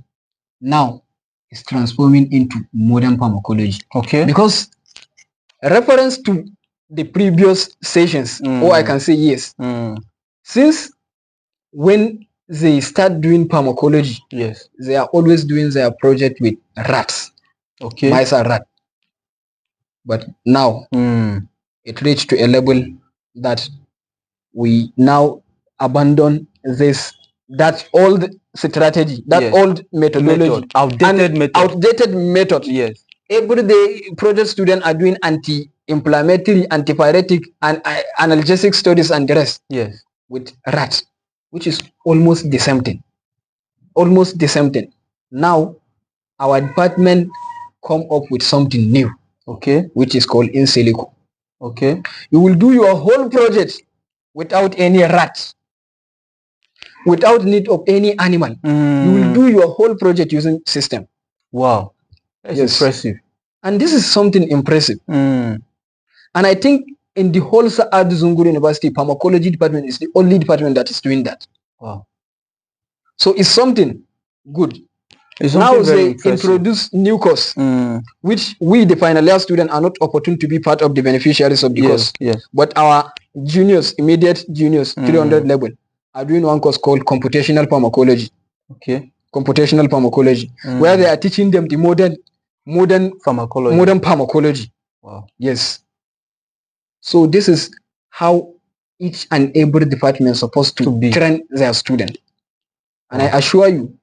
now is transforming into modern pharmacology. Okay. Because reference to the previous sessions, or I can say years. Since when they start doing pharmacology, yes, they are always doing their project with rats, okay, mice and rat. But now it reached to a level that we now abandon that old strategy, that yes, old methodology, outdated method. Yes. Every day, project students are doing anti-inflammatory, antipyretic, and analgesic studies and the rest. Yes. With rats, which is almost the same thing. Almost the same thing. Now, our department come up with something new. Okay. Which is called in silico. Okay. You will do your whole project without any rats, without need of any animal. You will do your whole project using system. Wow. That's impressive. And this is something impressive. And I think in the whole Saad Zungur University, pharmacology department is the only department that is doing that. Wow. So it's something good. It's now they introduce new course, which we, the final year students, are not opportune to be part of the beneficiaries of the course. Yes. But our juniors, immediate juniors, 300 level, are doing one course called computational pharmacology. Okay. Computational pharmacology, where they are teaching them the modern pharmacology. Wow. Yes. So this is how each and every department is supposed to train their student. And I assure you,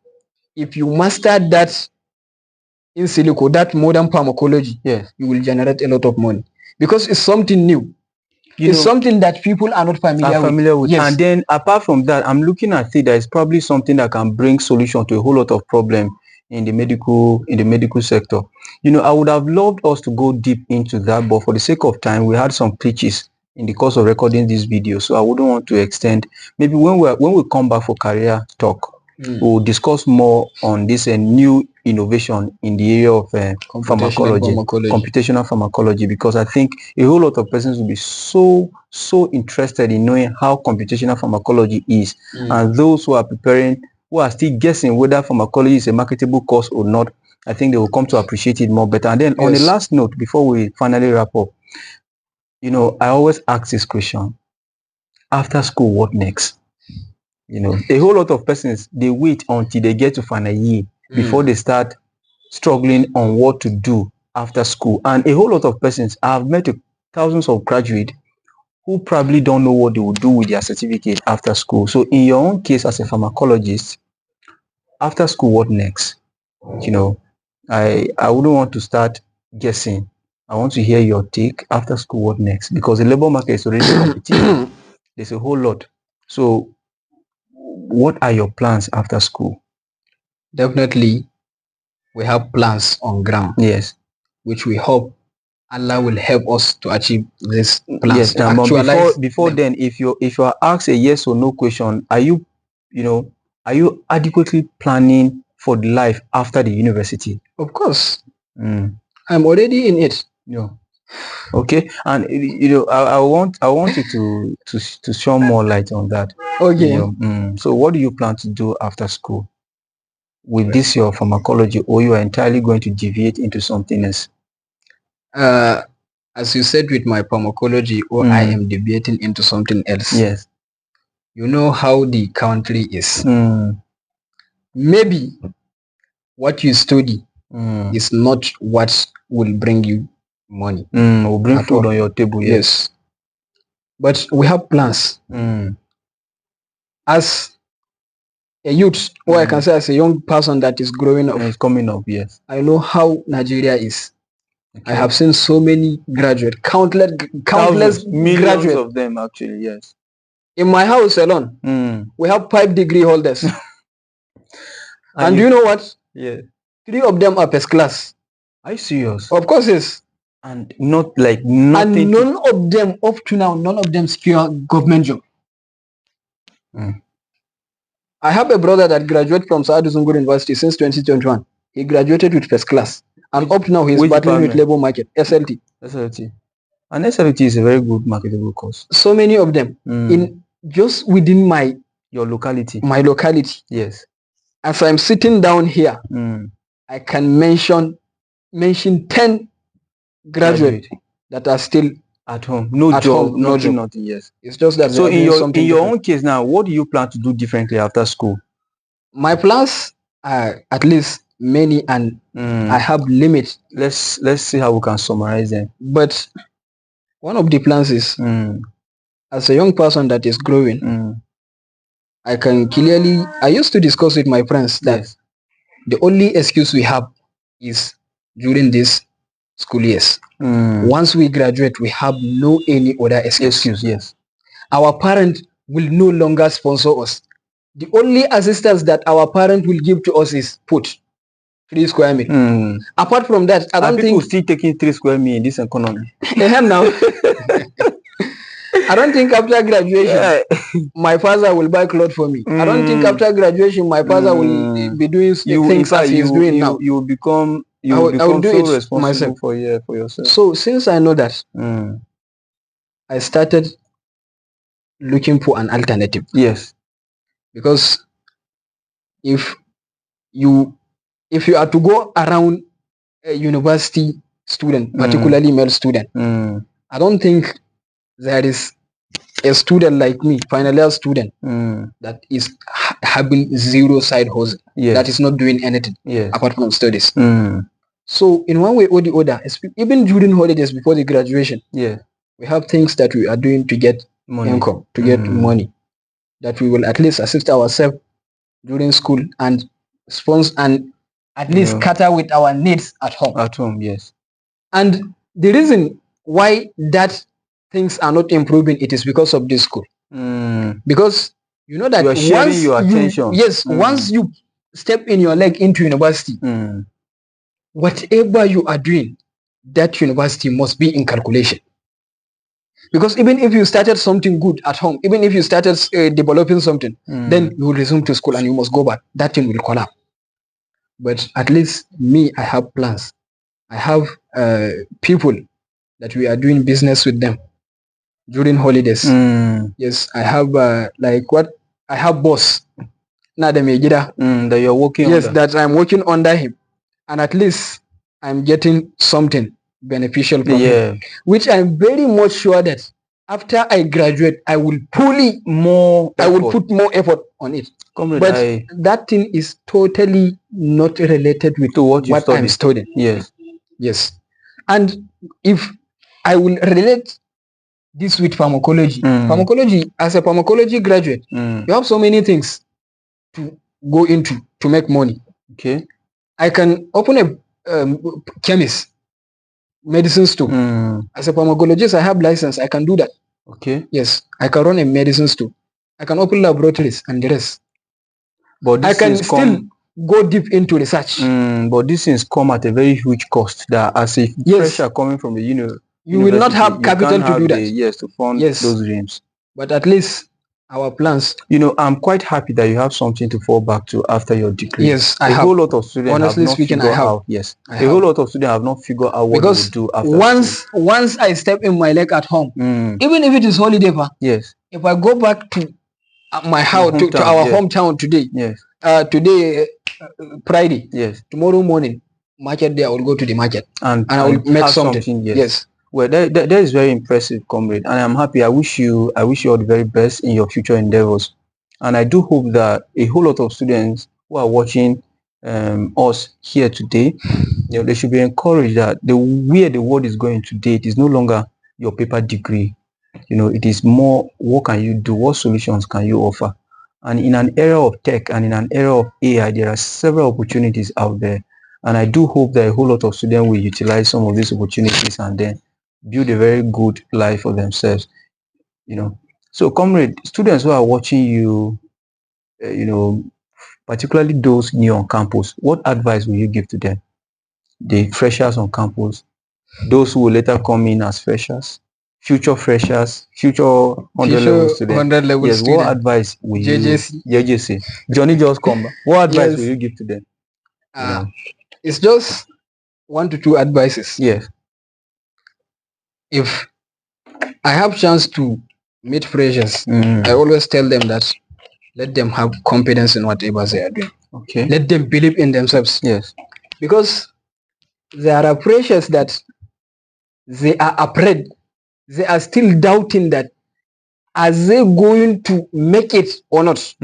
if you master that in silico, that modern pharmacology, yes, you will generate a lot of money, because it's something new. It's something that people are not familiar with. Yes. And then apart from that, I'm looking at it that it's probably something that can bring solution to a whole lot of problems in the medical sector. I would have loved us to go deep into that, but for the sake of time, we had some pitches in the course of recording this video, so I wouldn't want to extend. Maybe when we come back for career talk, we'll discuss more on this new innovation in the area of computational pharmacology, because I think a whole lot of persons will be so interested in knowing how computational pharmacology is, and those who are preparing, who are still guessing whether pharmacology is a marketable course or not, I think they will come to appreciate it more better. And then on the last note, before we finally wrap up, I always ask this question: after school, what next? A whole lot of persons, they wait until they get to final year before they start struggling on what to do after school. And a whole lot of persons, I've met thousands of graduates who probably don't know what they will do with their certificate after school. So in your own case as a pharmacologist, after school, what next? I wouldn't want to start guessing. I want to hear your take. After school, what next? Because the labor market is already competitive. There's a whole lot. So what are your plans after school? Definitely, we have plans on ground. Yes. Which we hope Allah will help us to achieve this plans. Yes, before then, if you are asked a yes or no question, are you adequately planning for the life after the university? Of course. I'm already in it. Yeah. Okay. And I want you to show more light on that. Okay. So what do you plan to do after school with this your pharmacology, or you are entirely going to deviate into something else? As you said, with my pharmacology, or I am deviating into something else. Yes. You know how the country is. Maybe what you study is not what will bring you money. Will bring food on your table. Yes. But we have plans. As a youth, or I can say as a young person that is growing up. It's coming up, yes. I know how Nigeria is. Okay. I have seen so many graduates, countless millions graduates of them actually, yes. In my house alone, we have 5 degree holders. And you know what? Yeah. 3 of them are first class. Are you serious? Of course, yes. And not like nothing. And none of them, up to now, none of them secure government job. I have a brother that graduated from Saad Zungur University since 2021. He graduated with first class. And up to now, he's battling with labor market, SLT. SLT. And SLT is a very good marketable course. So many of them. In just within your locality. My locality. Yes. As I'm sitting down here, I can mention 10 graduates that are still At home, no At job, home, no nothing, job. nothing. Yes. It's just that So we are doing something in your different. own case now, what do you plan to do differently after school? My plans are at least many, and I have limits. Let's see how we can summarize them. But one of the plans is, as a young person that is growing, I can clearly, I used to discuss with my friends that Yes. the only excuse we have is during these school years. Once we graduate, we have no any other excuse. Yes. Our parent will no longer sponsor us. The only assistance that our parent will give to us is food, 3 square meal. Apart from that, I don't people think still taking 3 square meal in this economy. now. I don't think after graduation, my father will buy clothes for me. I don't think after graduation, my father will be doing things as he's doing now. You will become I will do so it responsible myself. for yourself. So since I know that, I started looking for an alternative. Yes. Because if you are to go around a university student, particularly male student, I don't think there is a student like me, final year student, that is having zero side hustle, that is not doing anything apart from studies. So in one way or the other, even during holidays before the graduation, we have things that we are doing to get income, to get money, that we will at least assist ourselves during school and sponsor and at least cater with our needs at home. At home, yes. And the reason why that things are not improving, it is because of this school. Because you know that you are sharing your attention. Once you step in your leg into university, whatever you are doing, that university must be in calculation. Because even if you started something good at home, even if you started developing something, then you will resume to school and you must go back. That thing will collapse. But at least me, I have plans. I have people that we are doing business with them during holidays. Yes, I have I have boss. That you're working yes, under. that I'm working under him. And at least I'm getting something beneficial from him. Which I'm very much sure that after I graduate, I will put more effort on it. But that thing is totally not related with what I'm studying. Yes. And if I will relate this with pharmacology, as a pharmacology graduate, you have so many things to go into to make money. Okay. I can open a chemist, medicine store. As a pharmacologist, I have license. I can do that. Okay. Yes, I can run a medicine store. I can open laboratories and the rest. But I can still go deep into research. But these things come at a very huge cost. That as a fresher coming from the you will not have capital to do that. To fund those dreams. But at least our plans. I'm quite happy that you have something to fall back to after your degree. Yes, I have. A whole lot of students honestly have not speaking, figured I have. out. Yes, a whole lot of students have not figured out what because they will do after once I step in my leg at home, even if it is holiday, if I go back to my house to our hometown today, today Friday, tomorrow morning market day, I will go to the market and I will make something. Yes. Well, that is very impressive, comrade, and I'm happy. I wish you all the very best in your future endeavors, and I do hope that a whole lot of students who are watching us here today, they should be encouraged that where the world is going today, it is no longer your paper degree. It is more, what can you do? What solutions can you offer? And in an era of tech and in an era of AI, there are several opportunities out there, and I do hope that a whole lot of students will utilize some of these opportunities and then build a very good life for themselves. So comrade, students who are watching you, particularly those new on campus, what advice will you give to them? The freshers on campus, those who will later come in as freshers, future freshers, future 100 level students. 100 level yes, student. what advice will JJC. Johnny just come back. What advice will you give to them? It's just 1 to 2 advices. Yes. If I have chance to meet freshers, I always tell them that let them have confidence in whatever they are doing. Okay. Let them believe in themselves. Yes. Because there are freshers that they are afraid they are still doubting that are they going to make it or not.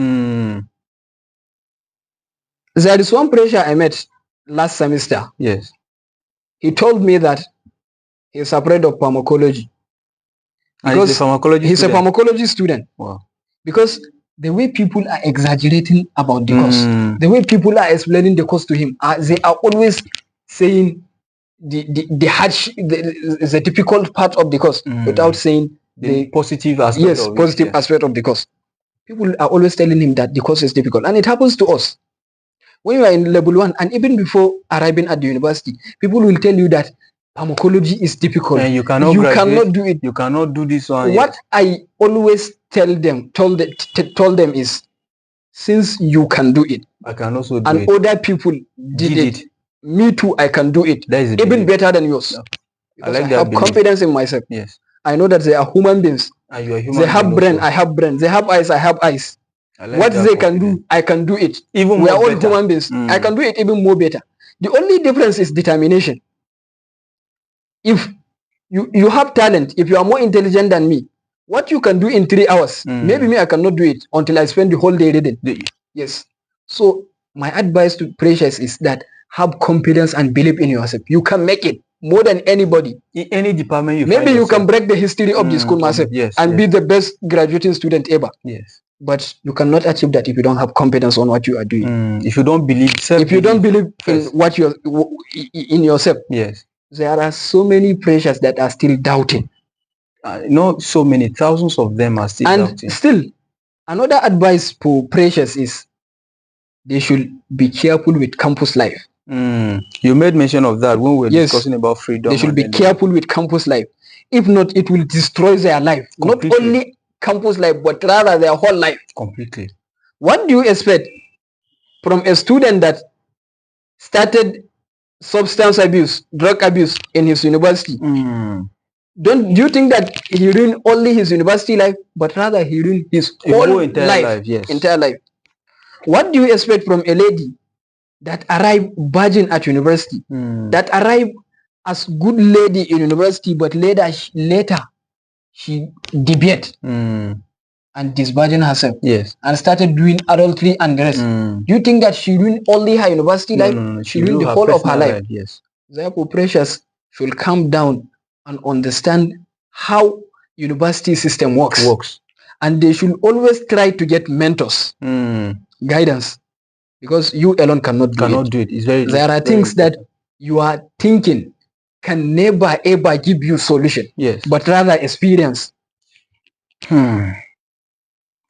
There is one pressure I met last semester. Yes. He told me that he's afraid of pharmacology. Because he's a pharmacology student. Wow. Because the way people are exaggerating about the course, the way people are explaining the course to him, they are always saying the difficult part of the course without saying the positive aspect. Yes, of positive it, aspect of the course. People are always telling him that the course is difficult, and it happens to us. When you are in level 1 and even before arriving at the university, people will tell you that pharmacology is difficult and you cannot do it. You cannot do this one. What I always told them is, since you can do it, I can also do and it. other people did it. Me too, I can do it. That is even better than yours. Yeah. Because I have confidence in myself. Yes. I know that they are human beings. And you are human. They have brain, I have brain. They have eyes, I have eyes. What they can do, I can do it. Even we are all human beings. I can do it even more better. The only difference is determination. If you have talent, if you are more intelligent than me, what you can do in 3 hours, maybe me, I cannot do it until I spend the whole day reading. Yes. So my advice to Precious is that have confidence and believe in yourself. You can make it more than anybody. In any department maybe you can break the history of the school myself and be the best graduating student ever. Yes. But you cannot achieve that if you don't have confidence on what you are doing. If you don't believe, if you don't believe in what you're in yourself. Yes. There are so many pressures that are still doubting. Not so many, thousands of them are still doubting. And still, another advice for pressures is they should be careful with campus life. You made mention of that when we were discussing about freedom. They should be careful with campus life. If not, it will destroy their life. Completely. Not only campus life, but rather their whole life. Completely. What do you expect from a student that started substance abuse, drug abuse in his university? Do you think that he ruined only his university life, but rather he ruined his whole entire life? Yes. Entire life. What do you expect from a lady that arrived virgin at university, that arrived as good lady in university, but later she deviated and disvirgin herself, and started doing adultery and the rest? Do you think that she ruined only her university life? No. She ruined the whole of her life. Yes. Therefore, Precious should calm down and understand how university system works. And they should always try to get mentors, guidance, because you alone cannot do it. It's very. There are things that you are thinking can never ever give you solution. Yes. But rather experience.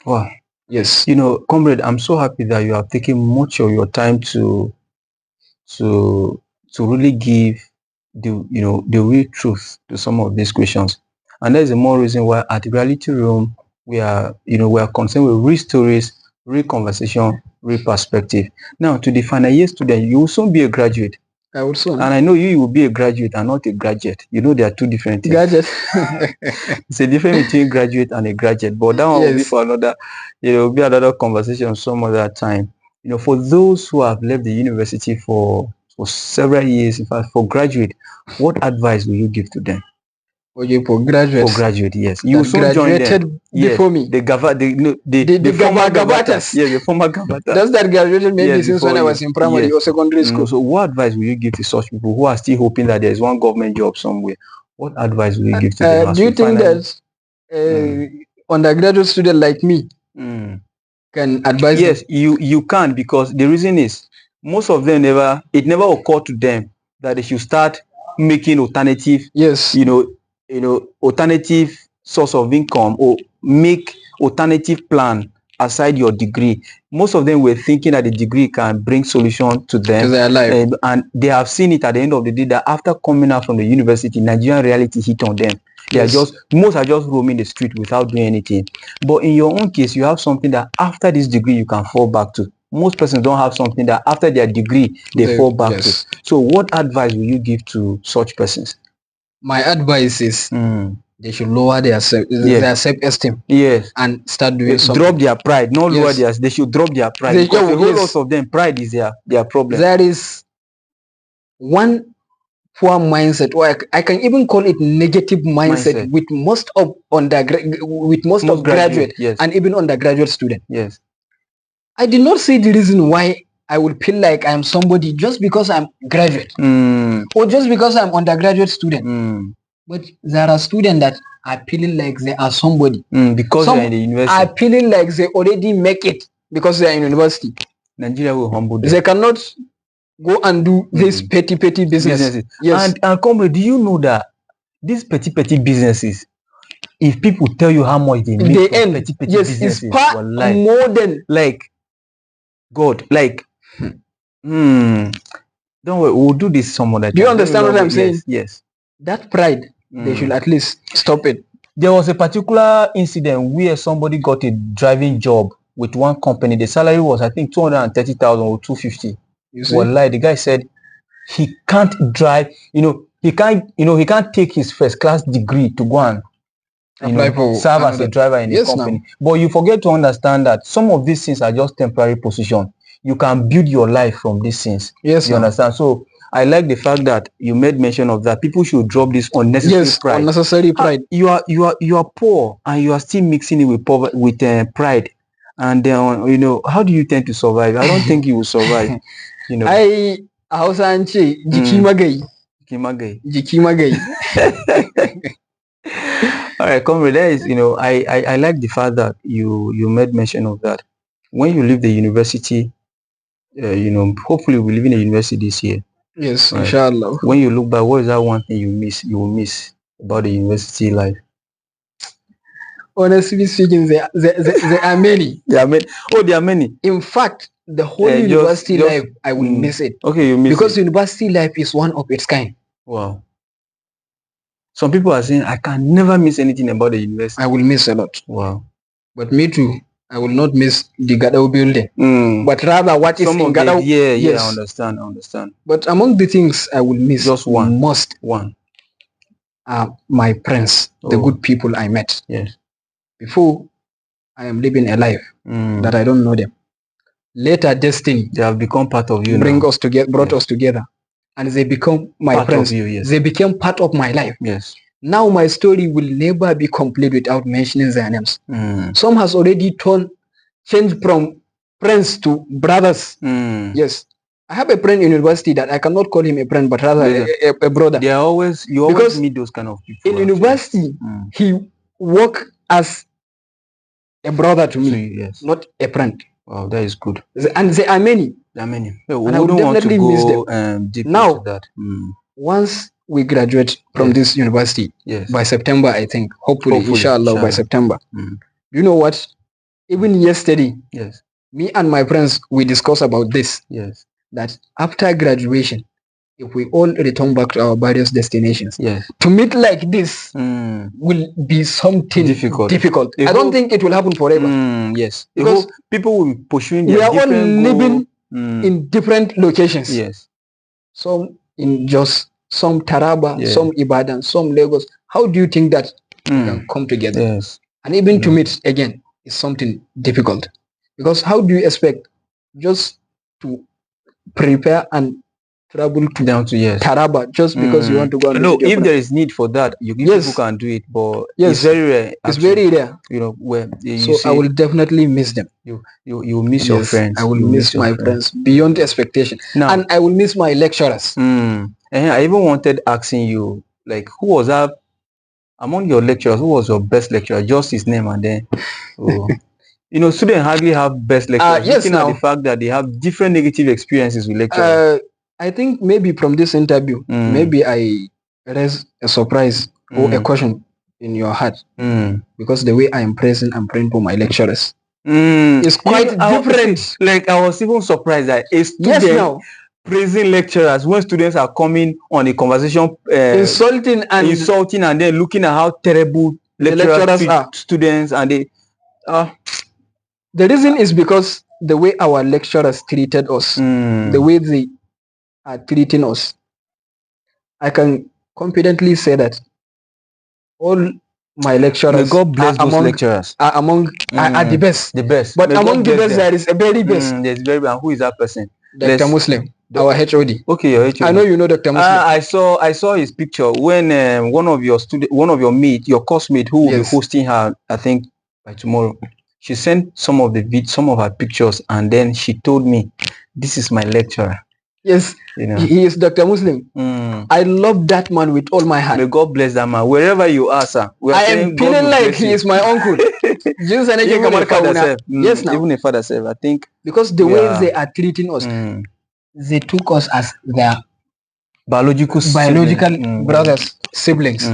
Wow. Yes. Comrade, I'm so happy that you have taken much of your time to really give the real truth to some of these questions. And there's a more reason why at the Reality Room we are concerned with real stories, real conversation, real perspective. Now, to the final year student, you will soon be a graduate. I will soon. And I know you will be a graduate and not a graduate. There are two different things. Graduate. It's a difference between graduate and a graduate. But that one will be for another, will be another conversation some other time. For those who have left the university for several years, in fact, for graduate, what advice will you give to them? Okay, for graduate. For graduate, yes. You soon join them. Before me. The former Gavatas. Yes, the former Gavatas. That's that graduated maybe since when I was in primary or secondary school. So what advice will you give to such people who are still hoping that there is one government job somewhere? What advice will you give to them? Do you think that undergraduate student like me can advise? Yes, you can, because the reason is most of them it never occurred to them that they should start making alternative alternative source of income or make alternative plan aside your degree. Most of them were thinking that the degree can bring solution to them, to their life. And they have seen it at the end of the day that after coming out from the university, Nigerian reality hit on them. Most are just roaming the street without doing anything. But in your own case, you have something that after this degree you can fall back to. Most persons don't have something that after their degree they fall back to. So what advice will you give to such persons? My advice is they should lower their self-esteem. Yes. And start doing something. Drop their pride. Not lower theirs. They should drop their pride. Because a whole lot of them, pride is their problem. There is one poor mindset, or I can even call it negative mindset. With most of graduate yes. and even undergraduate student. Yes. I did not see the reason why I would feel like I'm somebody just because I'm graduate or just because I'm undergraduate student. But there are students that are feeling like they are somebody because they're in the university. Are feeling like they already make it because they are in university. Nigeria will humble them. They cannot go and do this petty businesses. Yes. And comrade, do you know that these petty businesses, if people tell you how much they make from petty businesses, it's far more than like God, like don't worry, we'll do this some other time. Do you understand what I'm saying? Yes. That pride, they should at least stop it. There was a particular incident where somebody got a driving job with one company. The salary was, I think, 230,000 or 250. The guy said he can't drive. He can't take his first class degree to go and serve as a driver in a company. But you forget to understand that some of these things are just temporary position. You can build your life from these things. Yes, you understand? So I like the fact that you made mention of that. People should drop this unnecessary pride. Unnecessary pride. You are poor and you are still mixing it with pride. And then how do you tend to survive? I don't think you will survive. I Hausa an ce jiki magayi. Jiki magayi. All right, comrade. There is, I like the fact that you made mention of that. When you leave the university, hopefully we live in a university this year. Yes, right? Inshallah. When you look back, what is that one thing you will miss about the university life? Honestly speaking, there are many. There are many. In fact, the whole university life, I will miss it. Okay, you miss because university life is one of its kind. Wow. Some people are saying I can never miss anything about the university. I will miss a lot. Wow. But me too. I will not miss the Gadao building. But rather what is in Gadao. Yeah, I understand. But among the things I will miss just one. One are my friends, the good people I met. Yes. Before I am living a life that I don't know them. Later destiny. They have become part of you. Brought us together. And they become my part friends. Of you, yes. They became part of my life. Yes. Now my story will never be complete without mentioning their names. Some has already changed from friends to brothers. Yes. I have a friend in university that I cannot call him a friend, but rather a brother. You always meet those kind of people. In university, he worked as a brother to me, yes. Not a friend. Wow, that is good. And there are many. There are many. And I would definitely miss them. Deep now, into that. Once we graduate from this university, by September, I think, hopefully inshallah, by September. You know what? Even yesterday, me and my friends, we discussed about this. Yes. That after graduation, if we all return back to our various destinations, to meet like this will be something difficult. I don't think it will happen forever. Yes. Because people will be pursuing we are all living in different locations. Yes. Some in Jos, some Taraba, some Ibadan, some Lagos. How do you think that we can come together? Yes. And even to meet again is something difficult. Because how do you expect just to prepare and travel down to Taraba just because you want to go and no, if there is need for that, people can do it, but it's very rare. It's very rare. Where I will definitely miss them. You will miss your friends. I will miss my friends beyond expectation. And I will miss my lecturers. And I even wanted asking you, like, who was that among your lecturers? Who was your best lecturer? Just his name, and then students hardly have best lecturers. Looking at the fact that they have different negative experiences with lecturers. I think maybe from this interview, maybe I raise a surprise or a question in your heart. Because the way I am present and praying for my lecturers is quite different. Like, I was even surprised that a student praising lecturers when students are coming on a conversation, insulting and then looking at how terrible lecturers are students, and they the reason is because the way our lecturers treated us, the way they are treating us. I can confidently say that all my lecturers God bless those lecturers are are the best. The best. But among the best, there is a very best. There's very best. Who is that person? Dr. Muslim. Our HOD. Okay, your HOD. I know you know Dr. Muslim. I saw his picture when one of your mate, your coursemate who will be hosting her, I think by tomorrow. She sent some of her pictures, and then she told me, "This is my lecturer." Yes, you know, he is Dr. Muslim. I love that man with all my heart. May God bless that man. Wherever you are, sir. I am feeling like he is my uncle. Even a father self. Yes, now. Even a father self, I think. Because the way they are treating us, they took us as their biological brothers, siblings.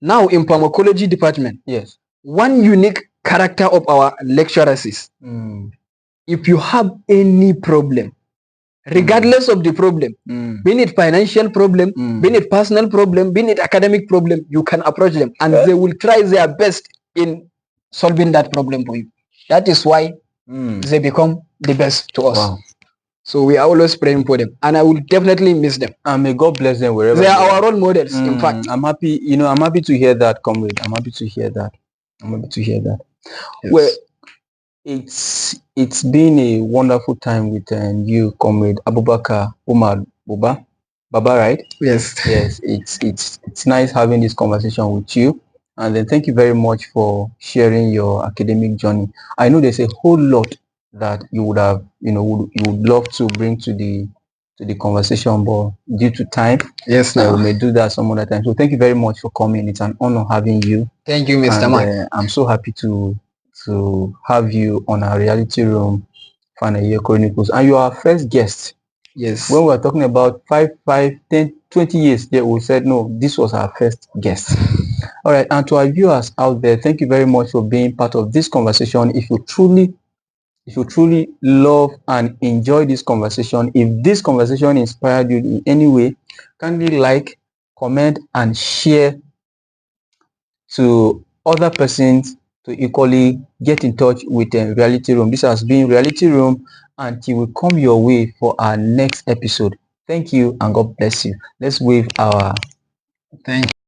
Now in pharmacology department, yes, one unique character of our lecturers is, if you have any problem, regardless of the problem, be it financial problem, be it personal problem, be it academic problem, you can approach them and they will try their best in solving that problem for you. That is why they become the best to us. Wow. So we are always praying for them, and I will definitely miss them. And may God bless them wherever they are. Our role models. In fact, I'm happy. You know, I'm happy to hear that, comrade. I'm happy to hear that. Yes. Well, it's been a wonderful time with you, comrade Abubakar Umar Baba, right? Yes. Yes. It's nice having this conversation with you, and then thank you very much for sharing your academic journey. I know there's a whole lot that you would have, you would love to bring to the conversation, but due to time, yes, we may do that some other time. So thank you very much for coming. It's an honor having you. Thank you, Mr. Mike. I'm so happy to have you on our reality room, Final Year Chronicles, and you are our first guest. Yes. When we were talking about 5, 10, 20 years, there we said no, this was our first guest. All right, and to our viewers out there, thank you very much for being part of this conversation. If you truly love and enjoy this conversation, if this conversation inspired you in any way, kindly like, comment, and share to other persons to equally get in touch with the Reality Room. This has been Reality Room, until we come your way for our next episode. Thank you and God bless you. Let's wave our thank you.